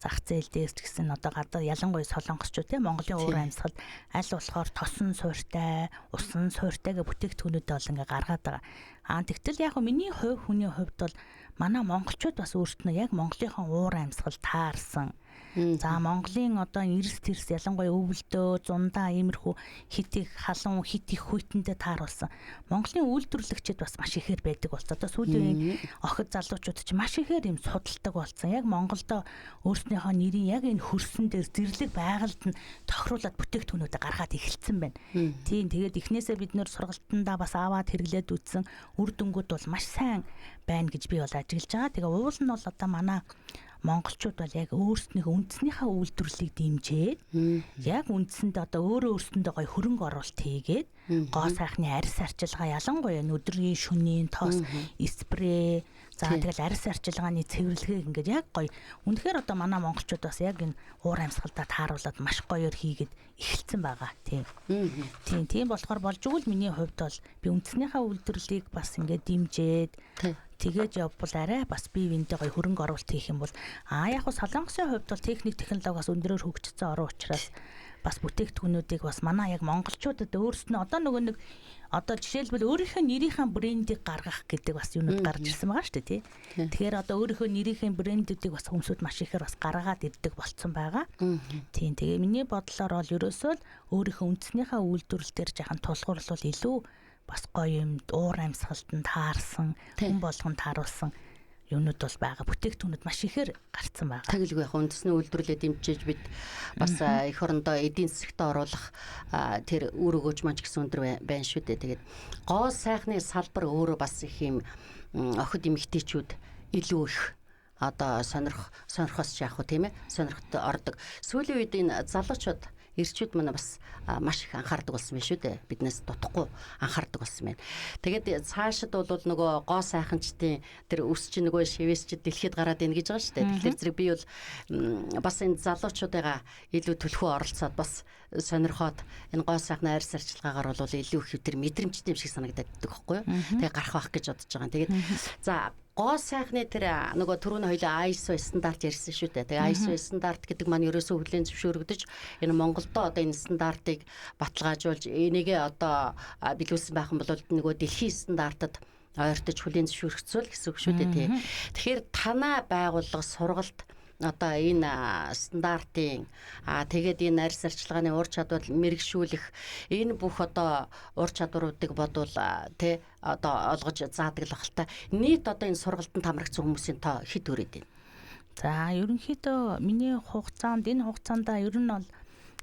Зах зээл дээрс гэсэн одоо гадаа ялангуяа солонгосчууд тийм Монголын уур амьсгал аль болохоор тосон суурьтай, усан суурьтайгээ бүтээгдэхүүнүүд бол ингээ гаргаад байгаа. Тэгтэл яг миний хувь хүний хувьд бол манай монголчууд бас өөртөө яг Монголынхон уур амьсгал таарсан. За Монголын одоо эрс тэрс ялангуяа өвөлдөө, зундаа иймэрхүү хит их халуун, хит их хүйтэндээ тааруулсан. Монголын үйлдвэрлэгчид бас маш ихээр байдаг болсон. Одоо сүүлийн охид залуучууд ч маш ихээр юм судалдаг болсон. Яг Монголдо өөрснийхөө нэрийн яг энэ хөрсөн дээр зэрлэг байгальд нь тохируулаад бүтээгдэхүүнүүдэ гаргаад эхэлсэн байна. Тийм тэгээд эхнээсээ бид нөр сургалтандаа бас аваад хэрэглээд үзсэн үр дүнгууд бол маш сайн байна гэж би бол ажиглаж байгаа. Тэгээ уул нь бол одоо манай монголчууд бол яг өөрснийхөө үндэснийхээ үйлдвэрлэлийг дэмжээд яг үндсэндээ одоо өөрөөсөндөө гоё хөрөнгө оруулалт хийгээд гоо сайхны арьс арчилгаа ялангуяа өдрийн шөнийн тоос спрей за тэгэл арьс арчилгааны цэвэрлэгийг ингээд яг гоё үнэхээр одоо манай монголчууд бас яг энэ уур амьсгалдаа тааруулаад маш гоёор хийгээд эхэлсэн байгаа тийм. Тийм болохоор болж игэл миний хувьд бол би үндснийхээ үйлдвэрлэлийг бас ингээд дэмжээд тэгээд явбал арай бас бие биендээ гоё хөрөнгө оруулалт хийх юм бол яг хөө солонгосын хувьд бол техник технологиос өндөрөөр хөгжсөн орн учраас бас бүтээгдэхүүнүүдийг бас манай яг монголчуудад өөрснөө одоо нөгөө нэг одоо жишээлбэл өөрийнхөө нэрийнхээ брендийг гаргах гэдэг бас юмуд гарч ирсэн байгаа шүү дээ тий. Тэгэхээр одоо өөрийнхөө нэрийнхээ брендүүдийг бас хүмүүсд маш ихээр бас гаргаад ирдэг болцсон байгаа. Тийм тэгээ миний бодлоор бол ерөөсөө л өөрийнхөө үндснийхээ үйлдвэрлэлээр жахан тулгуурлал илүү бас гоё юм уур амьсгалд таарсан хүн болгон тааруулсан юмнууд бол байгаа. Бүтээгдэхүүнүүд маш ихээр гарцсан байгаа. Тэгэлгүй яг үндэсний үйлдвэрлэлээ дэмжиж бид бас эх орондоо эдийн засагт оруулах тэр үр өгөөж маань ч гэсэн өндөр байна шүү дээ. Тэгээд гоо сайхны салбар өөрөө бас их юм охид эмэгтэйчүүд илүү их одоо сонирхос яах вэ тийм ээ сонирхот ордог. Сүүлийн үед энэ залуучууд эрчүүд манай бас маш их анхаардаг болсон байна шүү дээ. Биднээс дутхгүй анхаардаг болсон байна. Тэгээд цаашид бол нөгөө гоо сайханчдын тэр өс чинь нөгөө шивэсчд дэлхийд гараад ийн гэж байгаа шүү дээ. Тэгэхээр зэрэг би бол бас энэ залуучуудаа илүү төлхөө оролцоод бас сонирхоод энэ гоо сайхны арьс арчилгаагаар бол илүү их тэр мэдрэмжтэй юм шиг санагдаад байдаг байхгүй юу. Тэгээ гарах байх гэж бодож байгаа. Тэгээд за гоо сайхны тэр нөгөө түрүүний хоёлаа ISO стандарт ярьсан шүү дээ. Тэгээ ISO стандарт гэдэг маань ерөөсөө хүлээн зөвшөөрөгдөж энэ Монголдо одоо энэ стандартыг баталгаажуулж энийгээ одоо биелүүлсэн байх юм бол нөгөө дэлхийн стандартад ойртож хүлийн зөвшөөрөгцөл гэсэн үг шүү дээ тий. Тэгэхээр танаа байгууллага сургалт одоо энэ стандартын тэгээд энэ арьс арчилгааны ур чадвар мэрэгшүүлэх энэ бүх одоо ур чадваруудыг бодвол тий одоо олгож заадаг л багтаа. Нийт одоо энэ сургалтанд хамрагдсан хүмүүсийн тоо хэд хүрээд байна? За ерөнхийдөө миний хугацаанд энэ хугацаанда ер нь бол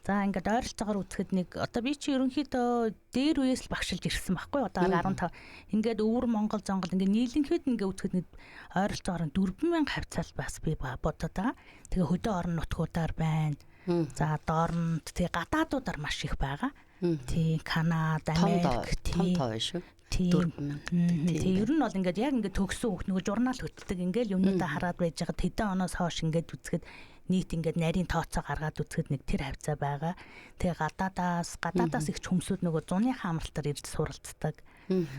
за ингээд ойролцоогоор үзэхэд нэг одоо би чи ерөнхийдөө дээр үеэс л багшилж ирсэн байхгүй одоо 15 ингээд өвөр Монгол зонгол ингээд нийлэнхэд ингээд үзэхэд нэг ойролцоогоор 4000 хавцал бас би бодоод байгаа. Тэгээ хөдөө орон нутгуудаар байна. За доорнд тэгээ гадаадуудаар маш их байгаа. Тий Канада, Америк том тоо шүү. Тийм ер нь бол ингээд яг ингээд төгсөн хүүхд нөгөө журнал хөтэлдэг ингээд юмнуудаа хараад байж байгаа тэдэн оноос хойш ингээд үзэхэд нийт ингээд нарийн тооцоо гаргаад үзэхэд нэг тэр хавцаа байгаа. Тэгээ гадаадаас их хүмүүсүүд нөгөө зуны хаамралтаар ирж суралцдаг.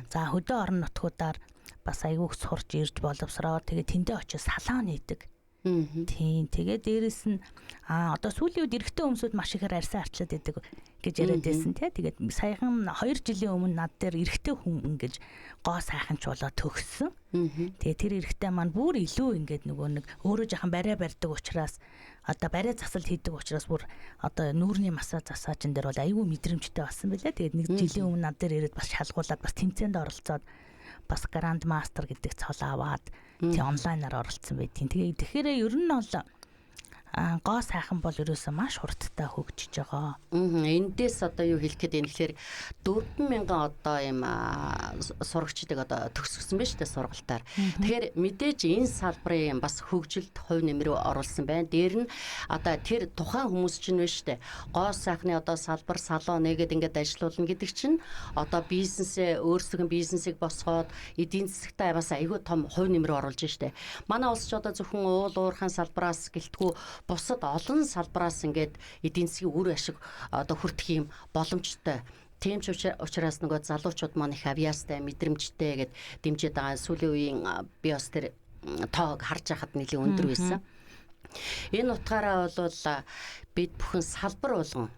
За хөдөө орон нутгуудаар бас айгүйх сурч ирж боловсроо тэгээ тэндээ очиж салаан нээдэг. Тийм тэгээ дээрэс нь одоо сүүлийн үед эрэгтэй хүмүүсүүд маш ихээр арьсан арчлаад байдаг гэж яриад байсан тий. Тэгээд саяхан 2 жилийн өмнө над дээр эрэгтэй хүн ингэж гоо сайханч болоо төгссөн. Тэгээ тэр эрэгтэй маань бүр илүү ингээд нөгөө нэг өөрөө жоохон барай барьдаг учраас одоо барай засалт хийдэг учраас бүр одоо нүүрний массаж засаажин дээр бол аюу мэдрэмжтэй болсон байлаа. Тэгээд 1 жилийн өмнө над дээр ирээд бас шалгуулад бас тэмцээнд оролцоод бас Grand Master гэдэг цол аваад тий онлайнаар оролцсон байдгийн. Тэгэхээр ер нь бол гоо сайхан бол ерөөсөө маш хурдтай хөгжиж байгаа. Эндээс одоо юу хэлэх гээд энэ гэхээр 4000 одоо юм сурагчдыг одоо төгсгсөн байна шүү дээ сургалтаар. Тэгэхээр мэдээж энэ салбарын бас хөгжилд хувь нэмрээ оруулсан байна. Дээр нь одоо тэр тухайн хүмүүс чинь байна шүү дээ. Гоо сайхны одоо салбар салон нэгэд ингээд ажилуулна гэдэг чинь одоо бизнесээ өөрсдөө бизнесийг босгоод эдийн засагтаа бас айгүй том хувь нэмрээ оруулж штэ. Манай улс ч одоо зөвхөн уул уурхайн салбараас гэлтгүү бусад олон салбараас ингээд эдийн засгийн үр ашиг одоо хүртэх юм боломжтой. Тийм ч учраас нөгөө залуучууд маань их авьяастай, мэдрэмжтэй гэд дэмжиж байгаа. Сүүлийн үеийн би бас тэр тоог харж байхад нэлээд өндөр байсан. Энэ утгаараа бол бид бүхэн салбар болгон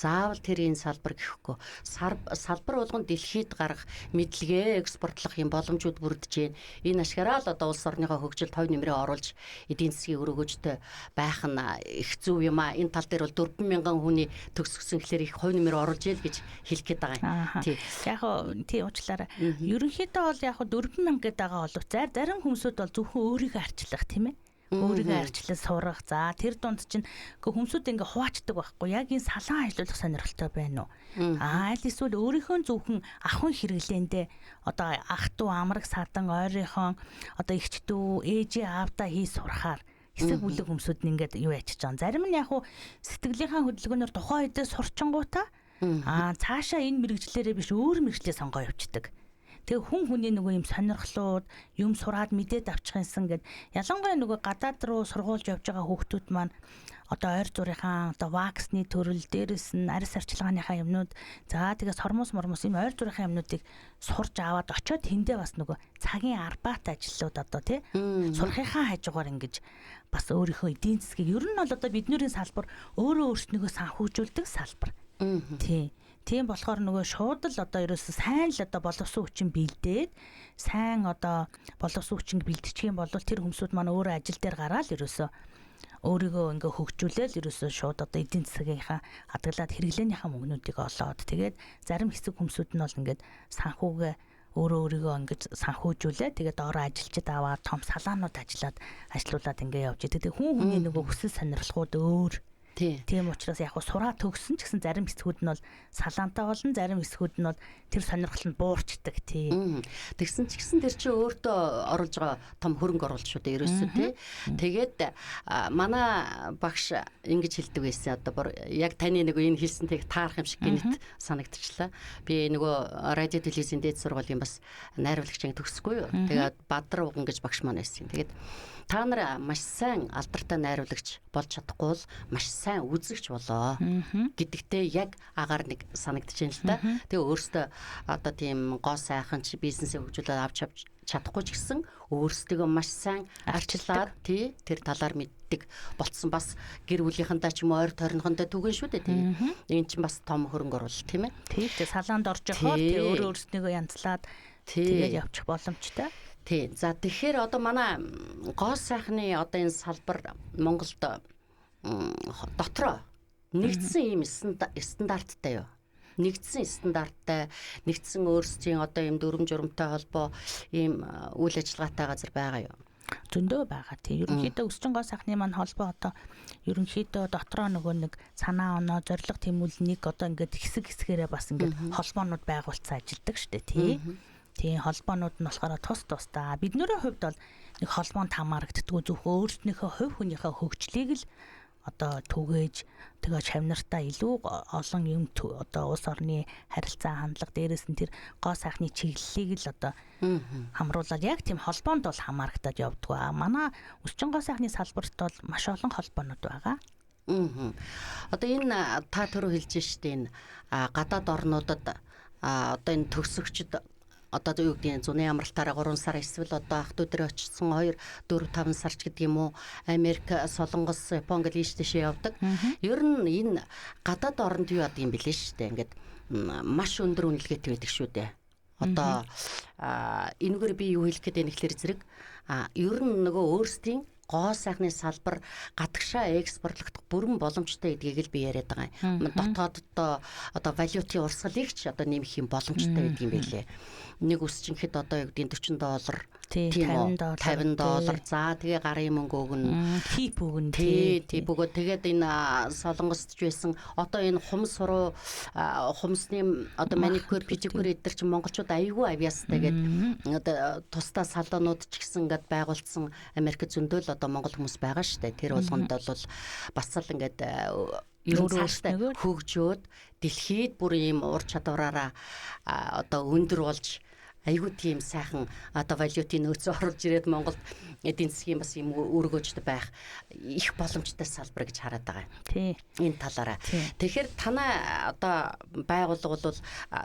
заавал тэрийн салбар гэхгүй салбар болгон дэлхийд гарах мэдлэгээ экспортлох юм боломжууд бүрдэж байна. Энэ ашгаараа л одоо улс орныхоо хөгжилд хувь нэмрээ оруулж эдийн засгийн өргөжтэй байх нь их зөв юм аа. Энэ тал дээр бол 4000 хүний төгсгсөн гэхээр их хувь нэмрээ оруулж ийл гэж хэлэх гээд байгаа юм. Тий. Яг тий уучлаарай. Ерөнхийдөө бол яг 4000 гэдэг байгаа болов зарим хүмүүсүүд бол зөвхөн өөрийгөө арчлах тийм ээ. Өөрийгөө арчлаж сурах. За тэр дунд чинь хүмүүсүүд ингээ хуваачдаг байхгүй. Яг энэ салаан ажиллах сонирхолтой байна уу? Аль эсвэл өөрийнхөө зөвхөн ахын хэрэглээндээ одоо ах トゥ амраг садан ойрынхон одоо эгч トゥ ээжээ аавдаа хий сурахаар хэсэг бүлэг хүмүүсүүд нь ингээ юу ячиж байгаа. Зарим нь яг хуу сэтгэлийнхаа хөдөлгөөнөөр тухайн үедээ сурчингуудаа цаашаа энэ мэрэгжлээрээ биш өөр мэрэгжлээ сонгоо явчихдаг. Тэгээ хүн хүний нөгөө юм сонирхлууд юм сураад мэдээд авчих юмсан гэд ялангуяа нөгөө гадаад руу сургуульж явж байгаа хүүхдүүд маань одоо ойр зурийнхаа одоо ваксны төрөл дээрээс нь арьс арчилгааныхаа юмнууд за тэгээ сормос мормос юм ойр зурийнхаа юмнуудыг сурж аваад очиод тэндээ бас нөгөө цагийн арбаат ажлууд одоо тий сурахынхаа хажуугаар ингэж бас өөрийнхөө эдийн засгийг ер нь бол одоо бидний салбар өөрөө өөрснийгөө санхүүжүүлдэг салбар тий. Тийм болохоор нөгөө шууд л одоо ерөөсөө сайн л одоо боловсон хүчин бэлдээд сайн одоо боловсон хүчин бэлдчих юм бол тэр хүмүүсүүд маань өөрөө ажил дээр гараад ерөөсөө өөрийгөө ингээ хөгжүүлээл ерөөсөө шууд одоо эдийн засгийнхаа хадгалаад хэрэглээнийхаа мөнгнүүдийг олоод тэгээд зарим хэсэг хүмүүсүүд нь бол ингээд санхүүгээ өөрийгөө ингэж санхүүжүүлээ тэгээд ороо ажилчид аваад том салаанууд ажиллуулад ингээ явж идэг. Тэгээд хүн хүний нөгөө хүсэл сонирхлууд өөр. Тийм учраас яг сураа төгсөн ч гэсэн зарим хэсгүүд нь бол салаантай болно, зарим хэсгүүд нь бол тэр сонирхол нь буурчдаг тий. Тэгсэн ч гэсэн тэр чинь өөртөө оруулж байгаа том хөрөнгө оруулалт шүү дээ ерөөсөө тий. Тэгээд манай багш ингэж хэлдэг байсан одоо яг таны нөгөө энэ хэлсэнтэйг таарах юм шиг гинэт санагдчихлаа. Би нөгөө радио телевизийн дээд сургуулийн бас найруулагчийн төгсөхгүй юу. Тэгээд Бадар уган гэж багш маань байсан. Тэгээд та нар маш сайн алдартай найруулагч болж чадахгүй бол маш сайн үзэгч болоо гэдэгтээ яг агаар нэг санагдаж байна л да. Тэгээ өөрөөсөө одоо тийм гоо сайхан чи бизнесээ хөгжүүлээд авч чадахгүй ч гэсэн өөрсдөө маш сайн арчлаад тий тэр талаар мэддэг болцсон бас гэр бүлийнхэнтэй ч юм уу ойр тойрнохонтой түгэн шүү дээ тий. Энэ чинь бас том хөрөнгө оруулалт тийм ээ. Тий салаанд орж явахаар тий өөрөө өөрсдөө янзлаад тэгээд явчих боломжтой. Тий. За тэгэхээр одоо манай гоо сайхны одоо энэ салбар Монголд дотроо нэгдсэн ийм стандарттай юу? Нэгдсэн стандарттай, нэгдсэн өөрсдийн одоо ийм дүрм журамтай холбоо ийм үйл ажиллагаатай газар байгаа юу? Зөндөө байгаа тий. Ерөнхийдөө өсчин гоо сайхны маань холбоо одоо ерөнхийдөө дотроо нөгөө нэг санаа оноо зориг тэмүүлнийг одоо ингээд хэсгээрээ бас ингээд холбоонууд байгуулсан ажилладаг шүү дээ тий. Тийм холбоонууд нь болохоор тус тусдаа бидний хувьд бол нэг холбоонд хамаарагддгүй зөвхөн өөрснийхөө хувь хүнийхээ хөгжлийг л одоо түгээж тэгээ чавнартаа илүү олон юм одоо улс орны харилцаа хандлага дээрээс нь тэр гоо сайхны чиглэлийг л одоо хамруулаад яг тийм холбоонд бол хамаарагдаад явдгаа. Манай өсчин гоо сайхны салбарт бол маш олон холбоонууд байгаа. Одоо энэ та түрүү хэлж штэ энэ гадаад орнуудад одоо энэ төгсөгчд одоо юу гэдэг нь зуны амралтаараа 3 сар эсвэл одоо ах トゥ дээр очсон 2 4 5 сарч гэдэг юм уу Америк, Солонгос, Япон гэл ийш тийш явдаг. Ер нь энэ гадаад оронд юу яадаг юм бэлээ шүү дээ. Ингээд маш өндөр үнэлгээтэй байдаг шүү дээ. Одоо энэгээр би юу хэлэх гээд нэхлэр зэрэг ер нь нөгөө өөрсдийн гоо сайхны салбар гадагшаа экспортлогдох бүрэн боломжтой гэдгийг л би яриад байгаа юм. Дотооддоо одоо валютын урсгалыг ч одоо нэмэх юм боломжтой гэдэг юм байлээ. Нэг үсчинхэд одоо юу гэдэг $40 тийм $50. За тэгээ гарын мөнгө өгнө. Тип өгнө. Тип өгөө тэгээд энэ Солонгост ч байсан одоо энэ хумс суруу хумсны одоо маникюр, педикюр эдгээр чинь монголчууд аягүй авьяастай гэдэг одоо тусдаа салонууд ч гэсэн ингээд байгуулсан Америкт зөндөл одоо монгол хүмүүс байгаа шүү дээ. Тэр болгонд бол бас л ингээд ер нь цааштай хөгжөөд дэлхийд бүр ийм ур чадвараараа одоо өндөр болж айгүй тийм сайхан одоо валютын нөөцөө оруулж ирээд Монголд эдийн засгийн бас юм өргөөжд байх их боломжтой салбар гэж хараад байгаа юм. Тий. Энэ талаараа. Тэгэхээр танай одоо байгууллага бол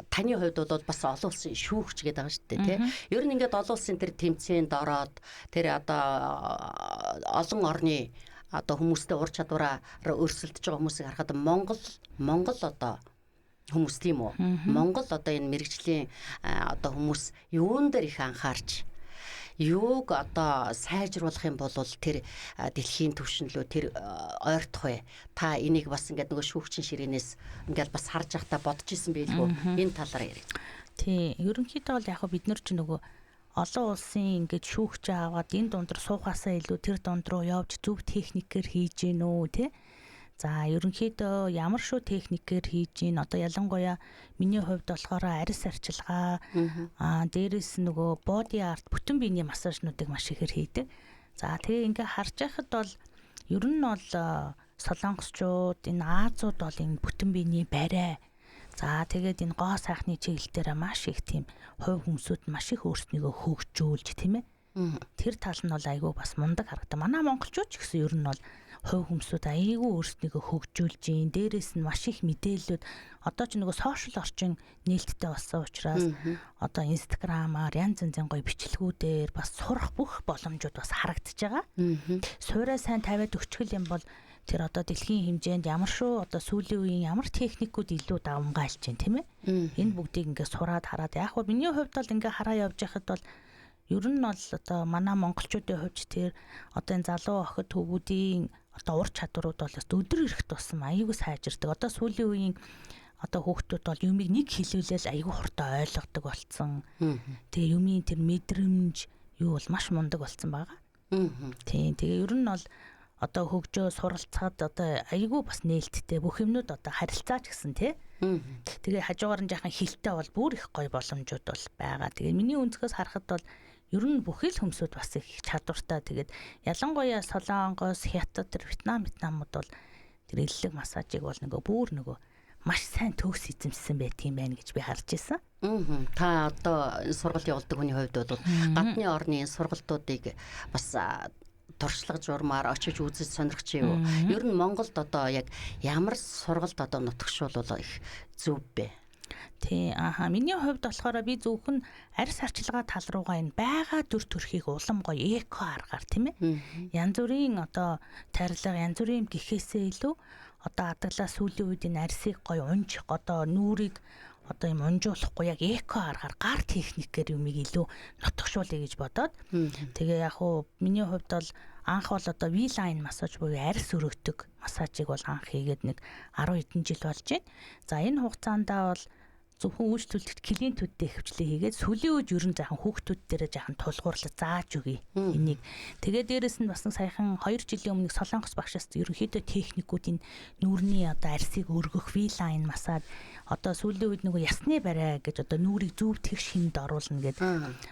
таны хувьд бол бас олон улсын шүүгч гэдэг байгаа шүү дээ тий. Ер нь ингээд олон улсын тэр тэмцээнд ороод тэр одоо олон орны одоо хүмүүстэй ур чадвараар өрсөлдөж байгаа хүмүүсийг харахад Монгол одоо хүмүүс тийм үү? Монгол одоо энэ мэрэгжлийн одоо хүмүүс юун дээр их анхаарч юуг одоо сайжруулах юм бол тэр дэлхийн түвшинлөө тэр ойртох вэ? Та энийг бас ингээд нөгөө шүүгчийн ширээнээс ингээд бас харж байхдаа бодож исэн байлгүй энэ талаар ярив. Тий, ерөнхийдөө бол яг бид нар ч нөгөө олон улсын ингээд шүүгч аваад энэ дундр суухаасаа илүү тэр дунд руу явж зөв техникээр хийж гин үү тий? За ерөнхийдөө ямар шүү техникээр хийж гин одоо ялангуяа миний хувьд болохоор арьс арчилгаа дээрээс нөгөө body art бүтэн биений массажнуудыг маш ихээр хийдэг. За тэгээ ингээ харж байхад бол ер нь бол солонгосчууд энэ Азууд бол энэ бүтэн биений барай. За тэгээд энэ гоо сайхны чиглэл дээр маш их тийм хувь хүмүүсүүд маш их өөрснийгөө хөгжүүлж тийм ээ. Тэр тал нь бол айгүй бас мундаг харагдаа. Манай монголчууд ч гэсэн ер нь бол хувь хүмүүсүүд айгүй өөрснийгөө хөгжүүлж ийн. Дээрээс нь маш их мэдээлэлүүд одоо ч нөгөө сошиал орчин нээлттэй болсон учраас одоо инстаграмаар янз янзын гоё бичлэгүүдээр бас сурах бүх боломжууд бас харагдаж байгаа. Суурай сайн тавиад өчгөл юм бол тэр одоо дэлхийн хэмжээнд ямар шүү одоо сүүлийн үеийн ямар техникүүд илүү давмгаалж байна тийм ээ. Энэ бүгдийг ингээд сураад хараад яг хөө миний хувьд бол ингээд хараа явж байхад бол ер нь бол одоо манай монголчуудын хувьд тэр одоо энэ залуу охид хөвгүүдийн одоо ур чадварууд бол өдөр ирэх тусам аягүй сайжирдаг. Одоо сүүлийн үеийн одоо хүүхдүүд бол юмыг нэг хэлүүлэл аягүй хурдан ойлгодог болсон. Тэгээ юмын тэр мэдрэмж юу бол маш мундаг болсон байгаа. Тийм тэгээ ер нь бол одоо хөгжөө суралцахад одоо аягүй бас нээлттэй бүх юмнууд одоо харилцаач гэсэн тий. Тэгээ хажуугаар нь жаахан хилтэй бол бүр их гоё боломжууд бол байгаа. Тэгээ миний өнцгөөс харахад бол ер нь бүхэл хүмүүсүүд бас их чадвартай. Тэгээд ялангуяа Солонгос, Хятад, Вьетнамууд бол тэр эллэг массажийг бол нөгөө маш сайн төгс эзэмшсэн байт юм байна гэж би харж байсан. Та одоо сургалт явуулдаг хүний хувьд бол гадны орны сургалтуудыг бас туршлага журмаар очиж үзэж сонирхч юу. Ер нь Монголд одоо яг ямар сургалт одоо нутагшуул их зөв бэ? Тий, миний хувьд болохоор би зөвхөн арьс арчилгаа тал руугаа энэ байгаа төр төрхийг улам гоё эко аргаар тийм ээ. Янз бүрийн одоо тарилга, янз бүрийн гэхээсээ илүү одоо адаглаа сүүлийн үед энэ арьсыг гоё унж одоо нүүрийг одоо юм унжуулахгүй яг эко аргаар гар техникээр юмыг илүү нутгшуулъя гэж бодоод тэгээ яг уу миний хувьд бол анх бол одоо V-line массаж буюу арьс өргөдөг массажийг бол анх хийгээд нэг 10 хэдэн жил болж байна. За энэ хугацаанд бол зөвхөн үйлчлүүлэгт клиентүүдтэй хөвчлээ хийгээд сүүлийн үед ер нь жоохон хүүхдүүд дээрээ жоохон тулгуурлаж зааж өгье энийг. Тэгээд дээрэс нь бас нэг саяхан 2 жилийн өмнө Солонгос багшаас ерөнхийдөө техникүүдийн нүүрний одоо арьсыг өргөх V-line массаж одоо сүүлийн үед нөгөө ясны барай гэж одоо нүрийг зөв тэгш хэмд оруулна гэд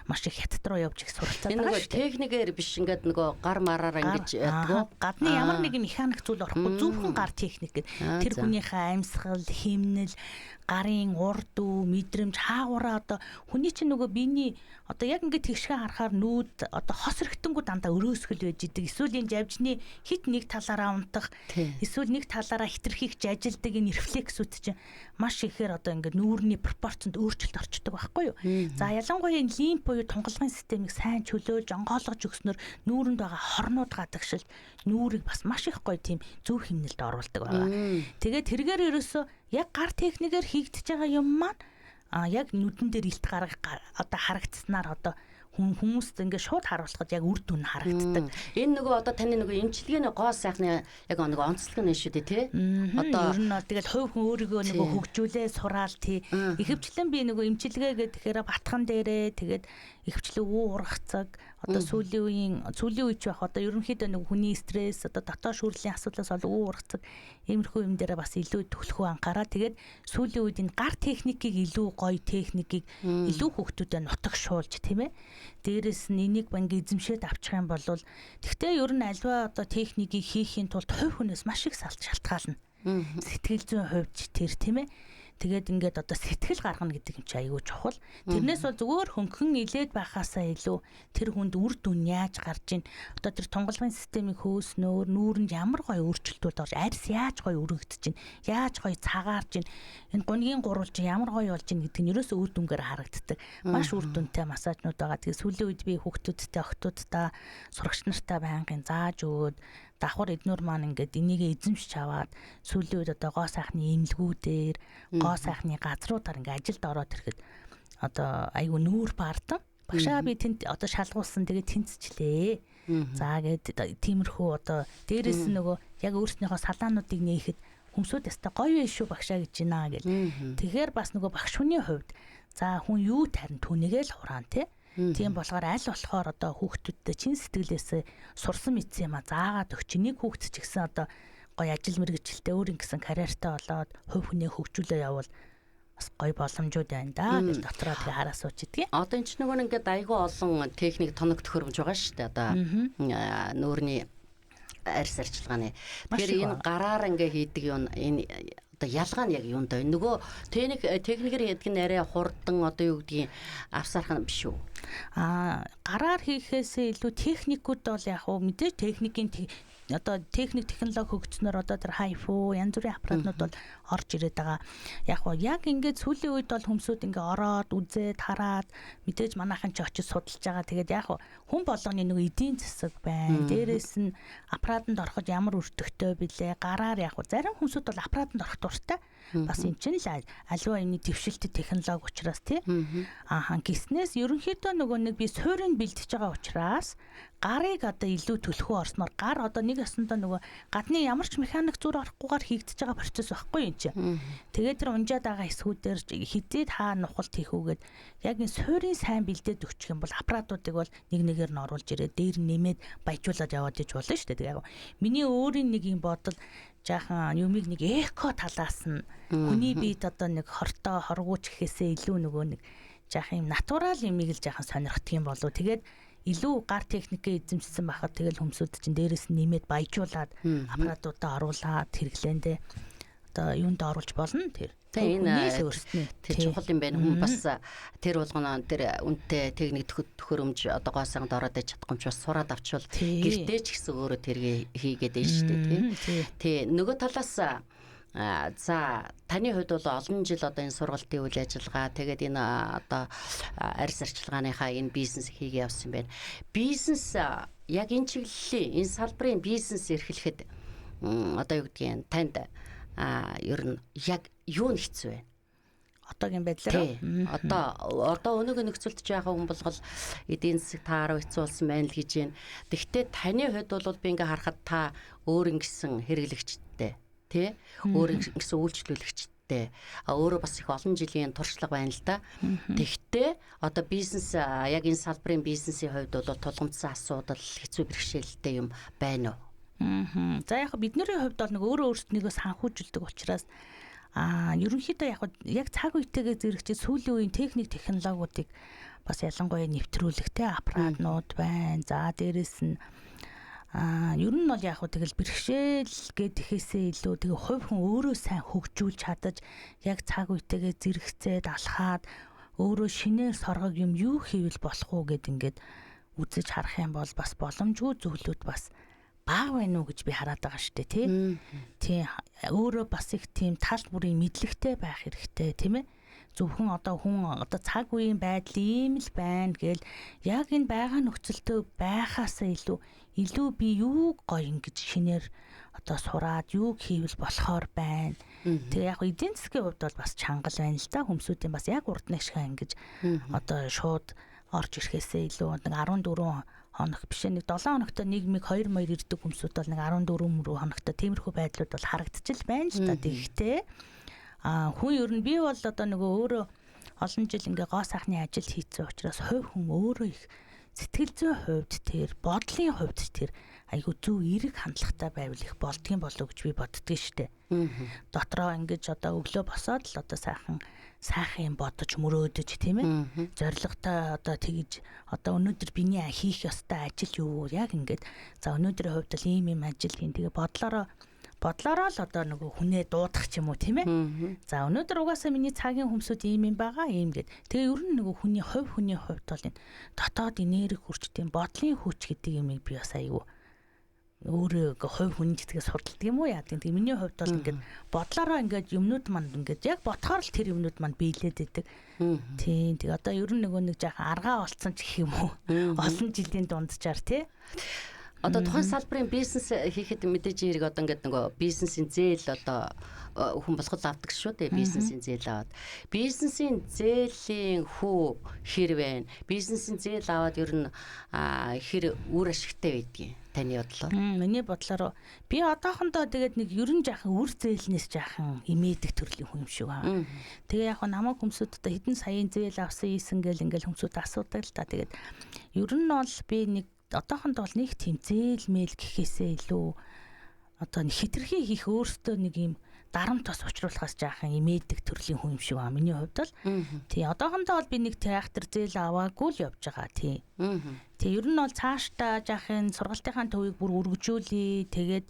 маш их хятад руу явж их суралцаад байгаа шүү. Энэ техникээр биш ингээд нөгөө гар мараар ингэж яддаг. Гадны ямар нэгэн механик зүйл орохгүй зөвхөн гар техник гэд тэр хүнийхээ амьсгал, хэмнэл, гарын урд үү, мэдрэмж хаагаараа одоо хүний чинь нөгөө биений одоо яг ингээд тэгшгээ харахаар нүүд одоо хос өргөтөнгүү дандаа өрөөсгөл байж идэг. Эсвэл энэ жавжны хит нэг талаараа унтах, эсвэл нэг талаараа хитрхийгч ажилдаг энэ рефлексүүд чинь маш ихээр одоо ингээд нүүрний пропорцонд өөрчлөлт орчдөг байхгүй юу? За ялангуяа энэ лимф буюу тунгалгын системийг сайн чөлөөлж онгойлгож өгснөөр нүүрэнд байгаа хорнууд гадагшилт нүүрийг бас маш их гоё тийм зөв хэмнэлд оруулдаг байгаа. Тэгээд тэргээр ерөөсөө яг гар техникээр хийгдэж байгаа юм маань яг нүдэн дээр илт гарах одоо харагдсанаар одоо хүмүүст ингээд шууд харуулхад яг үр дүн харагддаг. Энэ нөгөө одоо таны нөгөө эмчилгээний гоо сайхны яг нөгөө онцлог нь шүү дээ тий. Одоо ер нь тэгэл хувь хүн өөрийгөө нөгөө хөгжүүлээ сураал тий. Ихэвчлэн би нөгөө эмчилгээ гэхээр батхан дээрээ тэгээд ихэвчлэн уу ургацаг одоо сүүлийн үед ч байх одоо ерөнхийдөө нөгөө хүний стресс одоо дотоод шүүрлийн асуудлаас бол уу ургацаг иймэрхүү юм дээр бас илүү төлхөө анхаараа тэгээд сүүлийн үед энэ гар техникийг илүү гоё техникийг илүү хүүхдүүдэд нутагшуулж тийм ээ. Дээрээс нь энийг банги эзэмшээд авчих юм бол тэгтээ ер нь альва одоо техникийг хийхийн тулд хувь хүнээс маш их шалтгаална. Сэтгэл зүйн хувьд тэр тийм ээ. Тэгээд ингээд одоо сэтгэл гаргана гэдэг юм чи аягүй чухал. Тэрнээс бол зүгээр хөнгөн илээд байхаасаа илүү тэр хүнд үр дүн яаж гарч ийн одоо тэр тунгалгын системийг хөөснөөр нүүрэнд ямар гоё өөрчлөлтүүд орж арьс яаж гоё өргөгдөж ийн яаж гоё цагаарж ийн энэ гунгийн гурвалж ямар гоё болж ийн гэдэг нь ерөөсөө үр дүнгээр харагддаг. Маш үр дүнтэй массажнууд байгаа. Тэгээд сүүлийн үед би хүүхдүүдтэй охтуудтай сурагч нартай байнгын зааж өгөөд давхар эднүр маань ингээд энийг эзэмшиж аваад сүүлийн үед одоо гоо сайхны эмнэлгүүдээр гоо сайхны газруудаар ингээд ажилд ороод ирэхэд одоо айгу нүүр баардан багшаа би тэнд одоо шалгуулсан тэгээд тэнцчлээ. За гээд тиймэрхүү одоо дээрээс нь нөгөө яг өөрснийхөө салаануудыг нээхэд хүмсүүд яста гоё биш шүү багшаа гэж байна гэл. Тэгэхээр бас нөгөө багш хүний хувьд за хүн юу тарин түүнийгээ л хураан тий. Тийм болохоор аль болохоор одоо хүүхдүүдтэй чин сэтгэлээсээ сурсан мэдсэн юм а заагаад өгч нэг хүүхд ч гэсэн одоо гоё ажил мэргэжилтэй өөр ингэсэн карьертай болоод хувь хүнээ хөгжүүлээ явал бас гоё боломжууд байна да гэж дотроо тэгээ хараа суучдгийг. Одоо энэ ч нөгөө ингээд айгүй олон техник тоног төхөөрөмж байгаа шүү дээ. Одоо нүүрний арьс арчилгааны. Тэгэхээр энэ гараар ингээ хийдэг юм энэ одоо ялгаа нь яг юунд вэ? Нөгөө техникээр хийдэг нь арай хурдан одоо юу гэдгийг авсархан биш үү? Гараар хийхээсээ илүү техникүүд бол яг уу мэдээж техникийн одоо техник технологи хөгжснөөр одоо тэр хайфу янз бүрийн аппаратнууд бол орж ирээд байгаа. Яг ингээд сүүлийн үед бол хүмүүсүүд ингээ ороод үзээд хараад мэдээж манайхан ч очиж судалж байгаа. Тэгээд хүн болгоны нөгөө эдийн засаг байна. Дээрээс нь аппаратанд ороход ямар өртөгтэй билээ. Гараар зарим хүмүүсүүд бол аппаратанд орох дуртай. Бас энэ чинь л аливаа юмны дэвшилтэд технологи учраас тий. Гиснээс ерөнхийдөө нөгөө нэг би суурийг бэлдэж байгаа учраас гарыг одоо илүү төлхөө орсноор гар одоо нэг ясандаа нөгөө гадны ямар ч механик зүр орохгүйгээр хийгдэж байгаа процесс байхгүй юм чи. Тэгээд тэр унжаад байгаа эсгүүдээр хизээд хаа нухалт хийхүүгээд яг энэ суурийн сайн бэлдээд өгчих юм бол аппаратуудыг бол нэг нэгээр нь оруулж ирээд дээр нэмээд баяжуулаад яваад иж болно шүү дээ. Тэгээд миний өөрийн нэг юм бодол жаахан юмыг нэг эко талаас нь хүний биед одоо нэг хортой хоргууч гэхээсээ илүү нөгөө нэг жаахан юм натурал юмыг л жаахан сонирхдаг юм болов. Тэгээд илүү гар техникээ эзэмшсэн байхад тэгэл хүмүүсүүд чинь дээрээс нь нэмээд баяжуулаад аппаратуудаа оруулаад хэрэглээндээ одоо юунд оруулж болно тэр. Энэ тэр чухал юм байна. Хүн бас тэр болгоно тэр үнэтэй техник төхөөрөмж одоо гоосанд ороод иж чадахгүй ч бас сураад авчвал гэртээ ч гэсэн өөрөө тэргээ хийгээд байна шүү дээ тий. Нөгөө талаас за таны хувьд бол олон жил одоо энэ сургалтын үйл ажиллагаа тэгээд энэ одоо арьс арчилгааныхаа энэ бизнес хийгээ явсан байна. Бизнес яг энэ чиглэлийн энэ салбарын бизнес эрхлэхэд одоо юу гэдгийг танд ер нь яг юу нь хэцүү вэ? Одоогийн байдлаар одоо өнөөгийн нөхцөлд жаахан хүн болгол эдийн засаг таараа хэцүүлсэн байна л гэж байна. Гэхдээ таны хувьд бол би ингээ харахад та өөр ингэсэн хэрэглэгчтэй тий өөр ингэсэн үйлчлүүлэгчтэй өөрөө бас их олон жилийн туршлага байна л да. Тэгэхдээ одоо бизнес яг энэ салбарын бизнесийн хувьд бол тулгамдсан асуудал хэцүү бэрхшээлтэй юм байна уу? За яг бидний хувьд бол нэг өөрөө өөрсдөө санхүүжилдэг учраас ерөнхийдөө яг цаг үетэйгээ зэрэгчээ сүүлийн үеийн техник технологиудыг бас ялангуяа нэвтрүүлэхтэй аппаратнууд байна. За дээрэс нь ер нь бол яг тэгэл бэрхшээл гэдэхээсээ илүү тэгээ хувь хүн өөрөө сайн хөгжүүлж чадаж яг цаг үетэйгээ зэрэгцээд алхаад өөрөө шинээр соргог юм юу хийвэл болох уу гэд ингээд үзэж харах юм бол бас боломжгүй зүйлүүд бас баг байна уу гэж би хараад байгаа шүү дээ тий өөрөө бас их тийм тал бүрийн мэдлэгтэй байх хэрэгтэй тийм ээ зөвхөн одоо цаг үеийн байдал ийм л байна гээл яг энэ байгаа нөхцөлтөө байхаасаа илүү би юу гоё ингэж шинээр одоо сураад юу хийвэл болохоор байна. Тэгээ яг эдийн засгийн хувьд бол бас чангал байна л да хүмүүсийн бас яг урд нэг шиг ингэж одоо шууд орж ирэхээсээ илүү нэг 14 хоног биш нэг 7 хоногт нийгмийг 2 маяр ирдэг хүмүүсүүд бол нэг 14 хоногт тиймэрхүү байдлууд бол харагдчих байна л да. Тэгэхдээ хүн ер нь би бол одоо нөгөө өөрөө олон жил ингээ гоо сайхны ажил хийцэн учраас хувь хүн өөрөө их сэтгэл зүйн хувьд тэр бодлын хувьд тэр айгу зөв эерэг хандлагатай байвал их болдгийн болов гэж би боддгийн штэ. Дотроо ингэж одоо өглөө босоод л одоо сайхан юм бодож мөрөөдөж тийм ээ. Зорилготой одоо тэгж одоо өнөөдөр биний хийх ёстой ажил юу яг ингээд за өнөөдрийн хувьд л ийм ажил хийн тэгээ бодлороо л одоо нөгөө хүнээ дуудах ч юм уу тийм ээ. За өнөөдөр угаасаа миний цагийн хүмүүсүүд ийм юм байгаа ийм гэд. Тэгээ ер нь нөгөө хүний хувьд бол энэ дотоод энерги хүрч тийм бодлын хүч гэдэг юмыг би бас айгүй өөрөө хувь хүн зэтгээс судалдаг юм уу яа гэдэг. Миний хувьд бол ингээд бодлороо ингээд юмнууд манд ингээд яг ботхоор л тэр юмнууд манд биелээд идэг. Тийм тэгээ одоо ер нь нөгөө нэг жаахан аргаа олцсон ч гэх юм уу. Олон жилийн дунджаар тий. Одоо тухайн салбарын бизнес хийхэд мэдээж хэрэг одоо ингээд нөгөө бизнесийн зээл одоо хүн болгол авдаг шүү дээ бизнесийн зээл аваад. Бизнесийн зээлийн хүү хэр вэ? Бизнесийн зээл аваад ер нь хэр үр ашигтай байдгийг таны бодлоор? Миний бодлоор би одоохондоо тэгээд нэг ер нь жаахан үр зээлнээс жаахан имээдэг төрлийн хүн юм шиг байна. Тэгээ яг намайг хүмүүсүүд одоо хэдэн саяын зээл авсан ийсэн гэл ингээл хүмүүсүүд асуудаг л та. Тэгээд ер нь бол би нэг одоохонд бол нэг тийм зээл мэйл гэхээсээ илүү одоо хитрхи хийх өөртөө нэг юм дарамт бас учруулахаас жаахан имээдэг төрлийн хүн юм шиг байна. Миний хувьд бол тий одоохондоо бол би нэг трактор зээл аваагүй л явж байгаа тий. Тий ер нь бол цаашдаа жаахан сургалтынхаа төвийг бүр өргөжүүлээ. Тэгээд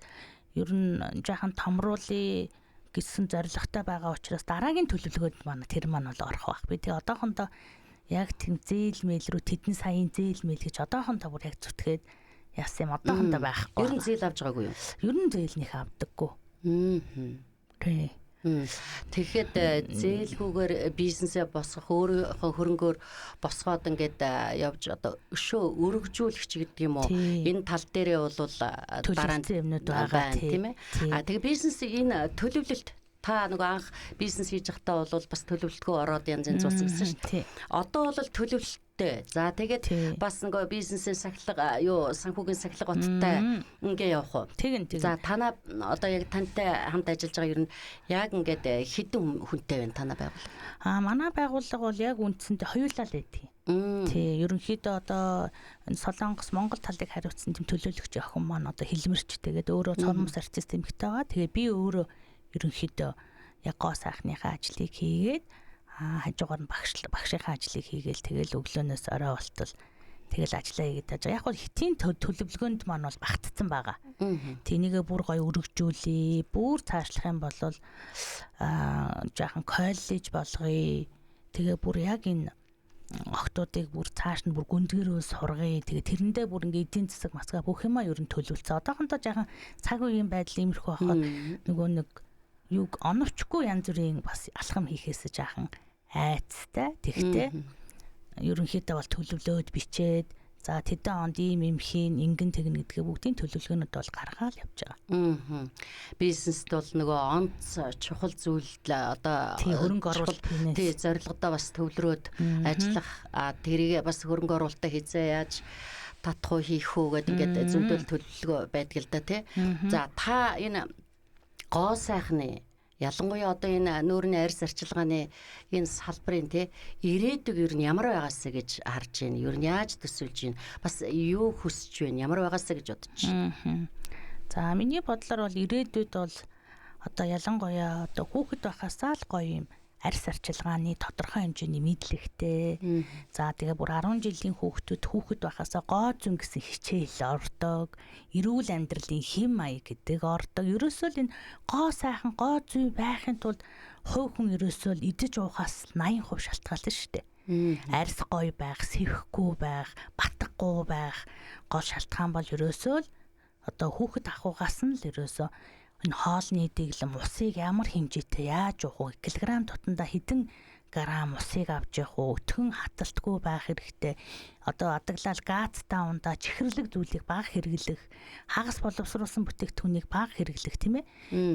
ер нь жаахан томруулъя гэсэн зорилготой байгаа учраас дараагийн төлөвлөгөөд манай тэр маань бол орох байх. Би тэгээ одоохондоо яг тийм зээл мэйл рүү тэдэн саяын зээл мэйл гэж одоохондоо бүр яг зүтгээд яасан юм одоохондоо байхгүй. Ер нь зээл авч байгаагүй юу? Ер нь зээл нэх авдаггүй. Тий. Тэгэхэд зээлгүйгээр бизнесээ босгох өөрийнхөө хөрөнгөөр босгоод ингээд явж одоо өшөө өргөжүүлэгч гэдэг юм уу? Энэ тал дээрээ бол дараа нь юмнууд байгаа тийм ээ. Тэгээ бизнес энэ төлөвлөлт та нөгөө анх бизнес хийж байхдаа бол бас төлөвлөлтгөө ороод янз янз зулсан гэсэн шүү дээ. Одоо бол төлөвлөлттэй. За тэгээд бас нөгөө бизнесийн сахилга санхүүгийн сахилга баттай ингээ явах уу? Тэгин. За танаа одоо яг тантай хамт ажиллаж байгаа ер нь яг ингээд хэдэн хүнтэй байна танаа байгууллага? Манай байгууллага бол яг үндсэндээ хоёулаа л байдаг. Тий, ерөнхийдөө одоо Солонгос Монгол талыг хариуцсан тийм төлөөлөгч охин маань одоо хэлмэрч тэгээд өөрөө цормос артист эмэгтэй байгаа. Тэгээ би өөрөө ерөнхийдөө яг гоо сайхныхаа ажлыг хийгээд хажуугаар нь багшийнхаа ажлыг хийгээл тэгэл өглөөнөөс орой болтол тэгэл ажиллаа хийгээд тааж байгаа. Яг бол хэтийн төлөвлөгөөнд маань бол багтцсан байгаа. Тэнийгээ бүр гоё өргөжүүлээ. Бүр цаашлах юм бол жаахан коллеж болгоё. Тэгээ бүр яг энэ охтуудыг бүр цааш нь бүр гүндгэрөө сургая. Тэгээ тэрэндээ бүр ингээ эдийн засаг мацгаа бүх юмаа ер нь төлөвлөсөн. Одоохондоо жаахан цаг үеийн байдал иймэрхүү байхад нөгөө нэг юг оновчгүй янз бүрийн бас алхам хийхээс жаахан айцтай. Тэгтээ ерөнхийдөө бол төлөвлөөд бичээд За тэдэн онд ийм хийн ингэн тэгнэ гэдгээ бүгдийн төлөвлөгөөнүүд бол гаргаал явж байгаа. Бизнест бол нөгөө онц чухал зүйл одоо хөрөнгө оруулалт тий зорилгодоо бас төвлөрөөд ажиллах тэрийг бас хөрөнгө оруулалтаа хизээ яаж татах уу хийх үү гэдэг ингээд зөндөл төлөвлөгөө байдаг л да тий. За та энэ гоо сайхны ялангуяа одоо энэ нүүрний арьс арчилгааны энэ салбарын тий ирээдүг ер нь ямар байгаасаа гэж харж байна. Ер нь яаж төсөөлж байна. Бас юу хүсэж байна. Ямар байгаасаа гэж бодож байна. За миний бодлоор бол ирээдүйд бол одоо ялангуяа одоо хүүхэд байхасаа л гоё юм арьс арчилгааны тодорхой хэмжээний мэдлэгтэй. За тэгээ бүр 10 жилийн хүүхэд байхасаа гоо зүүн гэсэн хичээл ордог. Эрүүл амьдралын хэм маяг гэдэг ордог. Ерөөсөө л энэ гоо сайхан гоо зүй байхын тулд хувь хүн ерөөсөө л идэж уухаас 80% шалтгаална шүү дээ. Арьс гоё байх, сэвхгүй байх, батгахгүй байх гол шалтгаан бол ерөөсөө л одоо хүүхэд ахуйгаас нь л ерөөсөө энэ хоолны дэглэм усыг ямар хэмжээтэй яаж уух вэ? Килограмм тутамдаа хэдэн грамм усыг авч явах уу? Өтгөн хаталтгүй байх хэрэгтэй. Одоо адаглал газтай ундаа чихэрлэг зүйлийг бага хэрэглэх, хагас боловсруулсан бүтээгдэхүүнийг бага хэрэглэх тийм ээ.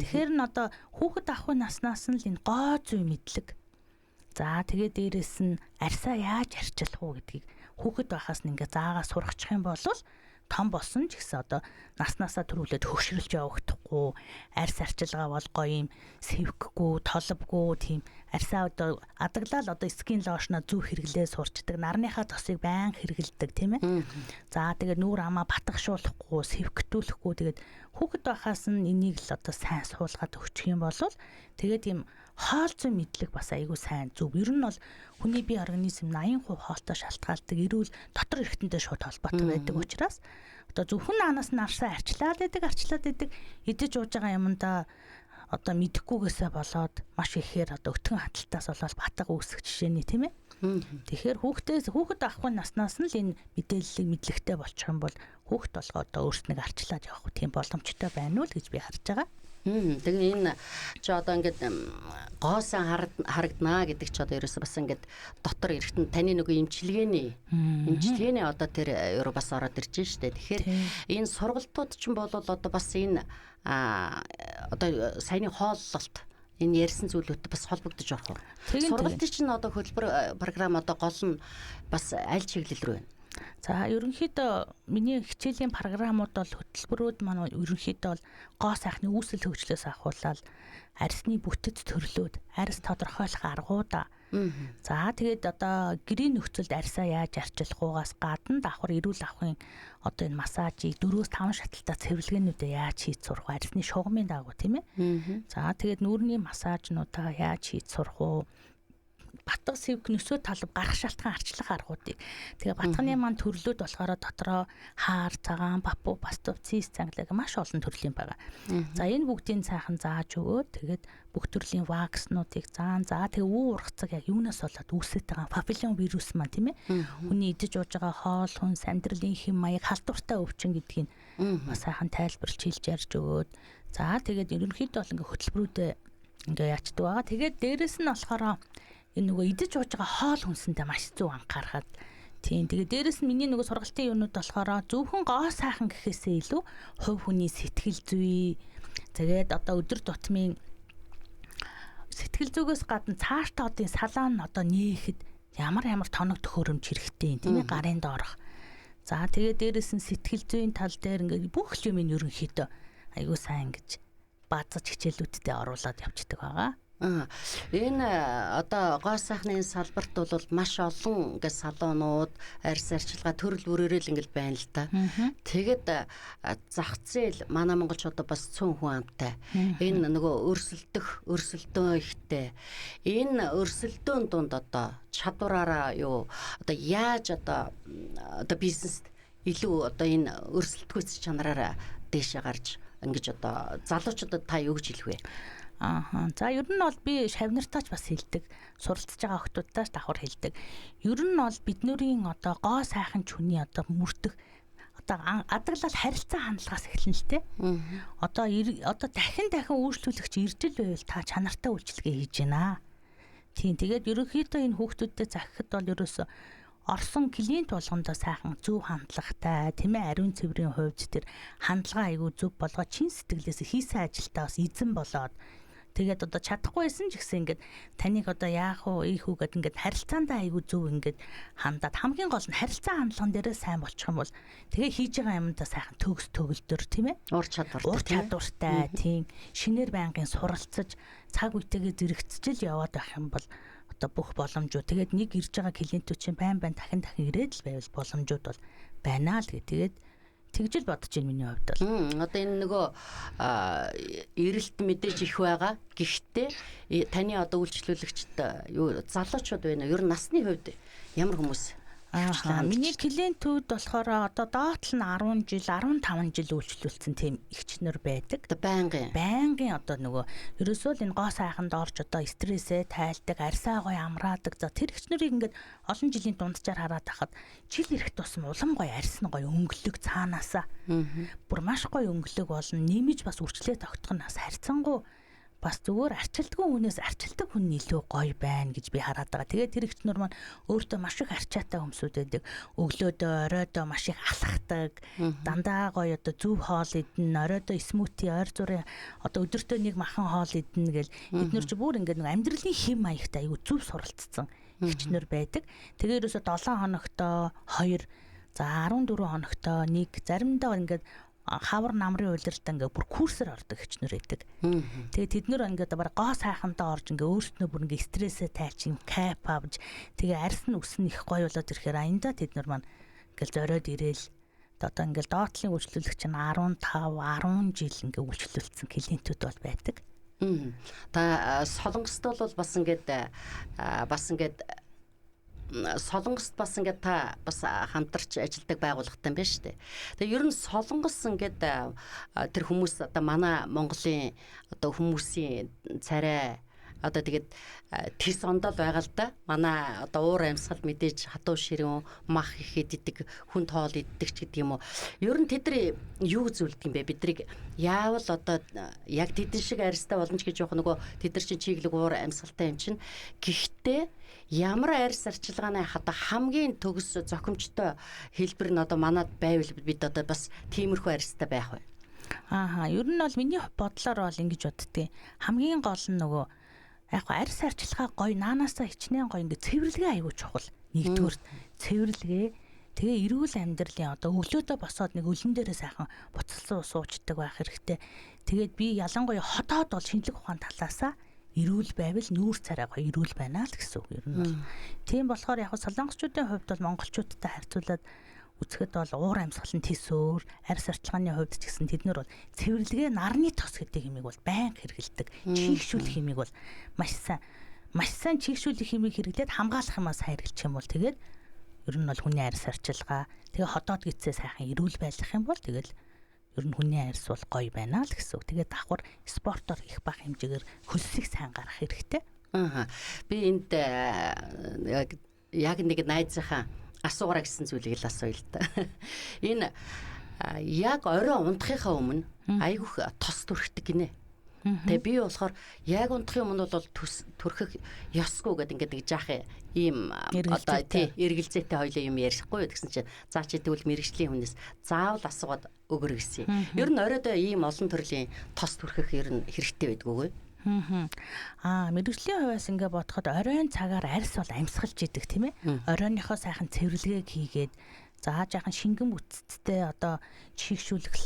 Тэгэхээр н одоо хүүхэд ахуй наснаас нь л энэ гоо зүй мэдлэг. За тэгээ дээрэс нь арьсаа яаж арчилах уу гэдгийг хүүхэд байхаас нь ингээ заагаа сурахчих юм бол том болсон ч гэсэн одоо наснаасаа төрүүлээд хөгшрөлж явагдахгүй арьс арчилгаа бол гоё юм сэвхэхгүй толбгүй тийм арьсаа одоо адаглал одоо скин лошно зүү хэрэглээ сурчдаг нарныхаа тосыг байн хэрэгэлдэг тийм ээ. За тэгээд нүүр амаа батгашуулахгүй сэвхтүүлэхгүй тэгээд хүүхэд байхаас нь энийг л одоо сайн суулгаад өгчих юм бол тэгээд ийм хоол зүй мэдлэг бас айгүй сайн зөв. Ер нь бол хүний бие организм 80% хоолтой шалтгаалдаг эрүүл дотор эргэнтэй шууд холбоотой байдаг учраас одоо зөвхөн наанаас нь арсаа арчлаад байдаг идэж ууж байгаа юмдаа одоо мэдэхгүйгээсээ болоод маш ихээр одоо өтгөн хаталтаас болоод батга үүсэх жишээний тийм ээ. Тэгэхээр хүүхэд авахгүй наснаас нь л энэ мэдээллийг мэдлэгтэй болчих юм бол хүүхэд болгоо одоо өөрснөө арчлаад явах тийм боломжтой байна уу л гэж би харж байгаа. Тэгээ энэ чи одоо ингээд гоосан харагданаа гэдэг чи одоо ерөөсөө бас ингээд дотор эрэхтэн таны нөгөө эмчилгээний одоо тэр ерөө бас ороод ирж штэ. Тэгэхээр энэ сургалтууд ч юм бол одоо бас энэ одоо саяны хооллолт энэ ярьсан зүйлүүд бас холбогдож орох уу? Сургалтын чинь одоо хөтөлбөр програм одоо гол нь бас аль чиглэл рүү байна? За ерөнхийдөө миний хичээлийн програмууд бол хөтөлбөрүүд маань ерөнхийдөө бол гоо сайхны үүсэл хөгжлөөс ахуулаад арьсны бүтэц төрлөөд арьс тодорхойлох аргуудаа. За тэгээд одоо гэрийн нөхцөлд арьсаа яаж арчилах уугаас гадна давхар эрүүл авахын одоо энэ массажийг 4-5 шаталтаа цэвэрлэгээнүүдээ яаж хийж сурах вэ? Арьсны шугамын дагуу тийм ээ. За тэгээд нүүрний массажнуудаа яаж хийж сурах вэ? Батга сэвх нөсөө талб гарах шалтгаан арчлах аргуудыг. Тэгээ батганы маань төрлүүд болохоор дотроо хаар, цагаан, бапу, бастов, цис, цанглаг маш олон төрлийн байгаа. За энэ бүгдийн цаахан зааж өгөөд тэгээд бүх төрлийн вакснуудыг тэгээ үү ургацаг яг юунаас болоод үүсэж байгаа папиллон вирус маань тийм ээ. Хүний идэж ууж байгаа хоол, хүнс, амьдралын хэм маяг, халдвартай өвчин гэдгийг бас сайхан тайлбарлаж хэлж ярьж өгөөд за тэгээд ерөнхийдөө бол ингээ хөтөлбөрүүдэд ингээ яачдаг байгаа. Тэгээд дээрэс нь болохоор энэ нөгөө идэж ууж байгаа хоол хүнсэндээ маш зөв анхаарахад тийм. Тэгээ дээрэс нь миний нөгөө сургалтын юмнууд болохоор зөвхөн гоо сайхан гэхээсээ илүү хувь хүний сэтгэл зүй тэгээд одоо өдөр тутмын сэтгэл зүгээс гадна цаашдаа одоо салаан одоо нээхэд ямар тоног төхөөрөмж хэрэгтэй тийм ээ гарын доорох. За тэгээ дээрэс нь сэтгэл зүйн тал дээр ингээд бүх юм ерөнхийдөө айгуу сайн гэж баазаж хичээлүүдтэй оруулаад явчихдаг байгаа. Энэ одоо гоо сайхны салбарт бол маш олон ингээд салонууд, арьс арчилгаа төрөл бүрээрээ л ингээд байна л да. Тэгэд зах зээл манай монголчууд бас цөөн хүн амтай. Энэ нөгөө өрсөлдөөн ихтэй. Энэ өрсөлдөөн дунд одоо чадвараараа юу одоо яаж одоо бизнест илүү одоо энэ өрсөлдөхүйц чанараараа дээшээ гарч ингэж одоо залуучуудад та юу гэж хэлэх вэ? За ер нь бол би шавнартаач бас хэлдэг. Суралцж байгаа охтуудаас давхар хэлдэг. Ер нь бол биднэрийн одоо гоо сайхан ч хүний одоо мөрдөх одоо адаглал харилцаа хандлагаас эхэлнэ л те. Одоо дахин үйлчлүүлэгч ирдэл байвал та чанартай үйлчлэгээ хийж байна. Тийм тэгээд ерөнхийдөө энэ хүүхдүүдэд захихад бол ерөөсө орсон клиент болгондоо сайхан зөв хандлагатай тийм ээ ариун цэврийн хувьд тэр хандлага айгүй зөв болгоод чин сэтгэлээс хийсэн ажилдаа бас эзэн болоод тэгээд одоо чадахгүйсэн ч гэсэн ингээд таныг одоо яах вэ ийх үү гэд ингээд харилцаандаа айгүй зөв ингээд хандаад хамгийн гол нь харилцаа хандлаган дээрээ сайн болчих юм бол тэгээ хийж байгаа юмдаа сайхан төгс төгөлдөр тийм ээ Ур чадвартай тийм шинээр байнгын суралцаж цаг үетэйгээ зэрэгцэж яваад байх юм бол одоо бүх боломжууд тэгээд нэг ирж байгаа клиентүүд чинь байн дахин ирээд л байвал боломжууд бол байна л тэгээд тэгжэл бодож байна миний хувьд бол. Одоо энэ нөгөө эрэлт мэдээж их байгаа. Гэхдээ таны одоо үйлчлүүлэгчд юу залуучууд байна уу? Ер нь насны хувьд ямар хүмүүс? Миний клиентүүд болохоор одоо доотлол нь 10 жил, 15 жил үйлчлүүлсэн тийм эгчнэр байдаг. Байнгын одоо нөгөө ерөөсөө л энэ гоо сайханд орж одоо стрессээ тайлдаг, арьсаа гоё амраадаг. За тэр эгчнэрийг ингээд олон жилийн дунджаар хараад тахад жил ирэх тусам улам гоё арьс нь гоё өнгөлөг цаанаасаа. Бүр маш гоё өнгөлөг болно. Нэмж бас үрчлээ тогтох нь бас харьцангуй бас зүгээр арчилдгүй хүнээс арчилдаг хүн илүү гоё байна гэж би хараад байгаа. Тэгээд тэр эгчнэр маань өөртөө маш их арчаатай хүмүүсүүд байдаг. Өглөөдөө оройдоо маш их алхахдаг. Дандаа гоё одоо зөв хоол идэн, оройдоо смути, ойр зургийн одоо өдөртөө нэг махан хоол идэн гэл эднэр чи бүр ингээд нэг амьдралын хэм маягтай аюу зөв суралцсан эгчнэр байдаг. Тэгээ ерөөсө 7 хоногтоо 2, за 14 хоногтоо 1, заримдаа ингээд хавар намрын улиртаа ингээ бүр курсээр ордог эгчнэр байдаг. Тэгээ тэд нэр ингээ бараг гоо сайхандаа орж ингээ өөрснөө бүр ингээ стрессээ тайлчин кап авч тэгээ арьс нь өснө их гоё болоод ирэхээр аянда тэд нар маань ингээл зориод ирээл одоо ингээл доотлын үйлчлүүлэгч нь 15 10 жил ингээ үйлчлүүлсэн клиентүүд бол байдаг. Та Солонгост бол бас ингээд Солонгост бас ингээд та бас хамтарч ажилладаг байгууллагатай байна шүү дээ. Тэгээ ер нь Солонгос ингээд тэр хүмүүс одоо манай Монголын одоо хүмүүсийн царай одоо тэгээд тис ондол байгаа л да. Манай одоо уур амьсгал мэдээж хатуу ширүүн мах ихэд идэг хүн тоол иддэг ч гэдэг юм уу. Ер нь тэдний юу зүйлдэг юм бэ? Бидрийг яавал одоо яг тэдэн шиг арьстай боломж гэж явах нөгөө тэдэр чинь чиглэг уур амьсгалтай юм чинь. Гэхдээ ямар арьс арчилгааны хата хамгийн төгс зохимжтой хэлбэр нь одоо манад байвал бид одоо бас тиймэрхүү арьстай байх вэ? Ер нь бол миний бодлоор бол ингэж боддгийг хамгийн гол нь нөгөө яг арьс арчилгаа гоё наанаасаа хичнээн гоё ингээ цэвэрлэгээ аягүй чухал. Нэгдүгээр цэвэрлэгээ тэгээ эрүүл амьдралын одоо өглөөдөө босоод нэг өлөн дээрээ сайхан буцалсан ус уучдаг байх хэрэгтэй. Тэгээд би ялангуяа хотоод бол шинжлэх ухааны талаасаа эрүүл байвал нүүр царай гоё эрүүл байна л гэсэн үг. Ер нь бол тийм болохоор яг солонгосчуудын хувьд бол монголчуудтай харьцуулаад үзэхэд бол уур амьсгалын төсөөр арьс арчилгааны хувьд ч гэсэн тэд нар бол цэвэрлэгээ нарны тос гэдэг хэмээг бол байнга хэрэгэлдэг. Чийгшүүлэх хэмээг бол маш сайн чийгшүүлэх хэмээг хэрэглээд хамгаалах юмас хэрэглэх юм бол тэгээд ер нь бол хүний арьс арчилгаа тэгээ ходоод гисээ сайхан эрүүл байлгах юм бол тэгэл ер нь хүний арьс бол гоё байна л гэсэн үг. Тэгээд давхар спортоор их бага хэмжээгээр хөлсийг сайн гаргах хэрэгтэй. Би энд яг нэг найзынхаа асуугараа гэсэн зүйлийг л асууя л да. Энэ яг орой унтахынхаа өмнө айгүйх тос төрхдөг гинэ. Тэгээ би болохоор яг унтахын өмнө бол төрхөх ёсгүй гэдэг ингээд жаах ийм одоо тий эргэлзээтэй хоёлоо юм ярихгүй гэсэн чинь заа чи тэгвэл мэрэгжлийн хүнээс заавал асуугаад өгөр гэсэн юм. Ер нь оройдоо ийм олон төрлийн тос төрхөх ер нь хэрэгтэй байдаг үгүй. Мэргэжлийн хувьас ингээ бодоход оройн цагаар арьс бол амьсгалж идэг тийм ээ. Оройныхоо сайхан цэвэрлэгийг хийгээд за жаахан шингэн бүтцтэй одоо чийгшүүлэх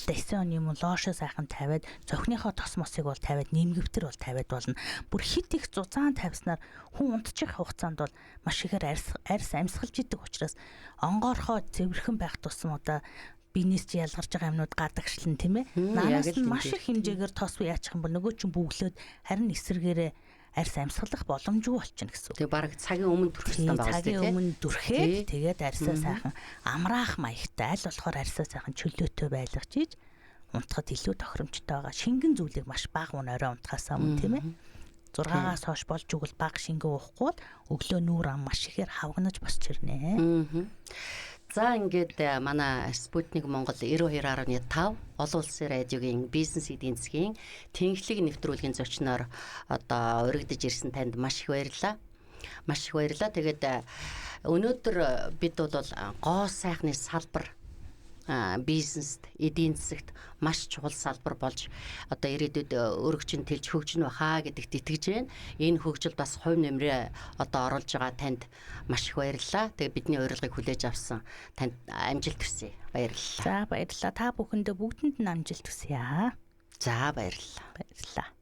лосьон юм уу лошо сайхан тавиад зохиныхоо тос мосыг бол тавиад нэмгэвтер бол тавиад болно. Бүр хит их зузаан тавьснаар хүн унтчих хугацаанд бол маш ихээр арьс амьсгалж идэг учраас онгоорхоо цэвэрхэн байх тусам одоо бизнес чи ялгарч байгаа юмнууд гадагшлан тийм ээ. Наанаас нь маш их хэмжээгээр тос яачих юм бол нөгөө чинь бүглөөд харин эсэргээрээ арьс амьсгалах боломжгүй болчихно гэсэн үг. Тэгээ баг цагийн өмнө төрхсөн байгаа тийм. Цагийн өмнө дүрхээд тэгээд арьсаа сайхан амраах маягтай аль болохоор арьсаа сайхан чөлөөтэй байлгаж ийж унтахад илүү тохиромжтой байгаа. Шингэн зүйлийг маш бага орой унтахаас өмнө тийм ээ. 6-аас хойш болж игэл бага шингэн уухгүй бол өглөө нүүр ам маш ихээр хавгнаж босч ирнэ. За ингээд манай Спутник Монгол 92.5 олон улсын радиогийн бизнес эдийн засгийн тэнхлэг нэвтрүүлгийн зочноор одоо урагдж ирсэн танд маш их баярлалаа. Тэгээд өнөөдөр бид бол гоо сайхны салбар бизнест, эдийн засагт маш чухал салбар болж одоо ирээдүйд өргөжин тэлж хөгжинө баха гэдэгт итгэж байна. Энэ хөгжилд бас хувь нэмрээ одоо оруулж байгаа танд маш их баярлалаа. Тэгээ бидний урилгыг хүлээж авсан танд амжилт хүсье. Баярлалаа. За баярлалаа. Та бүхэндээ бүгдэнд нь амжилт хүсье. За баярлалаа. Баярлалаа.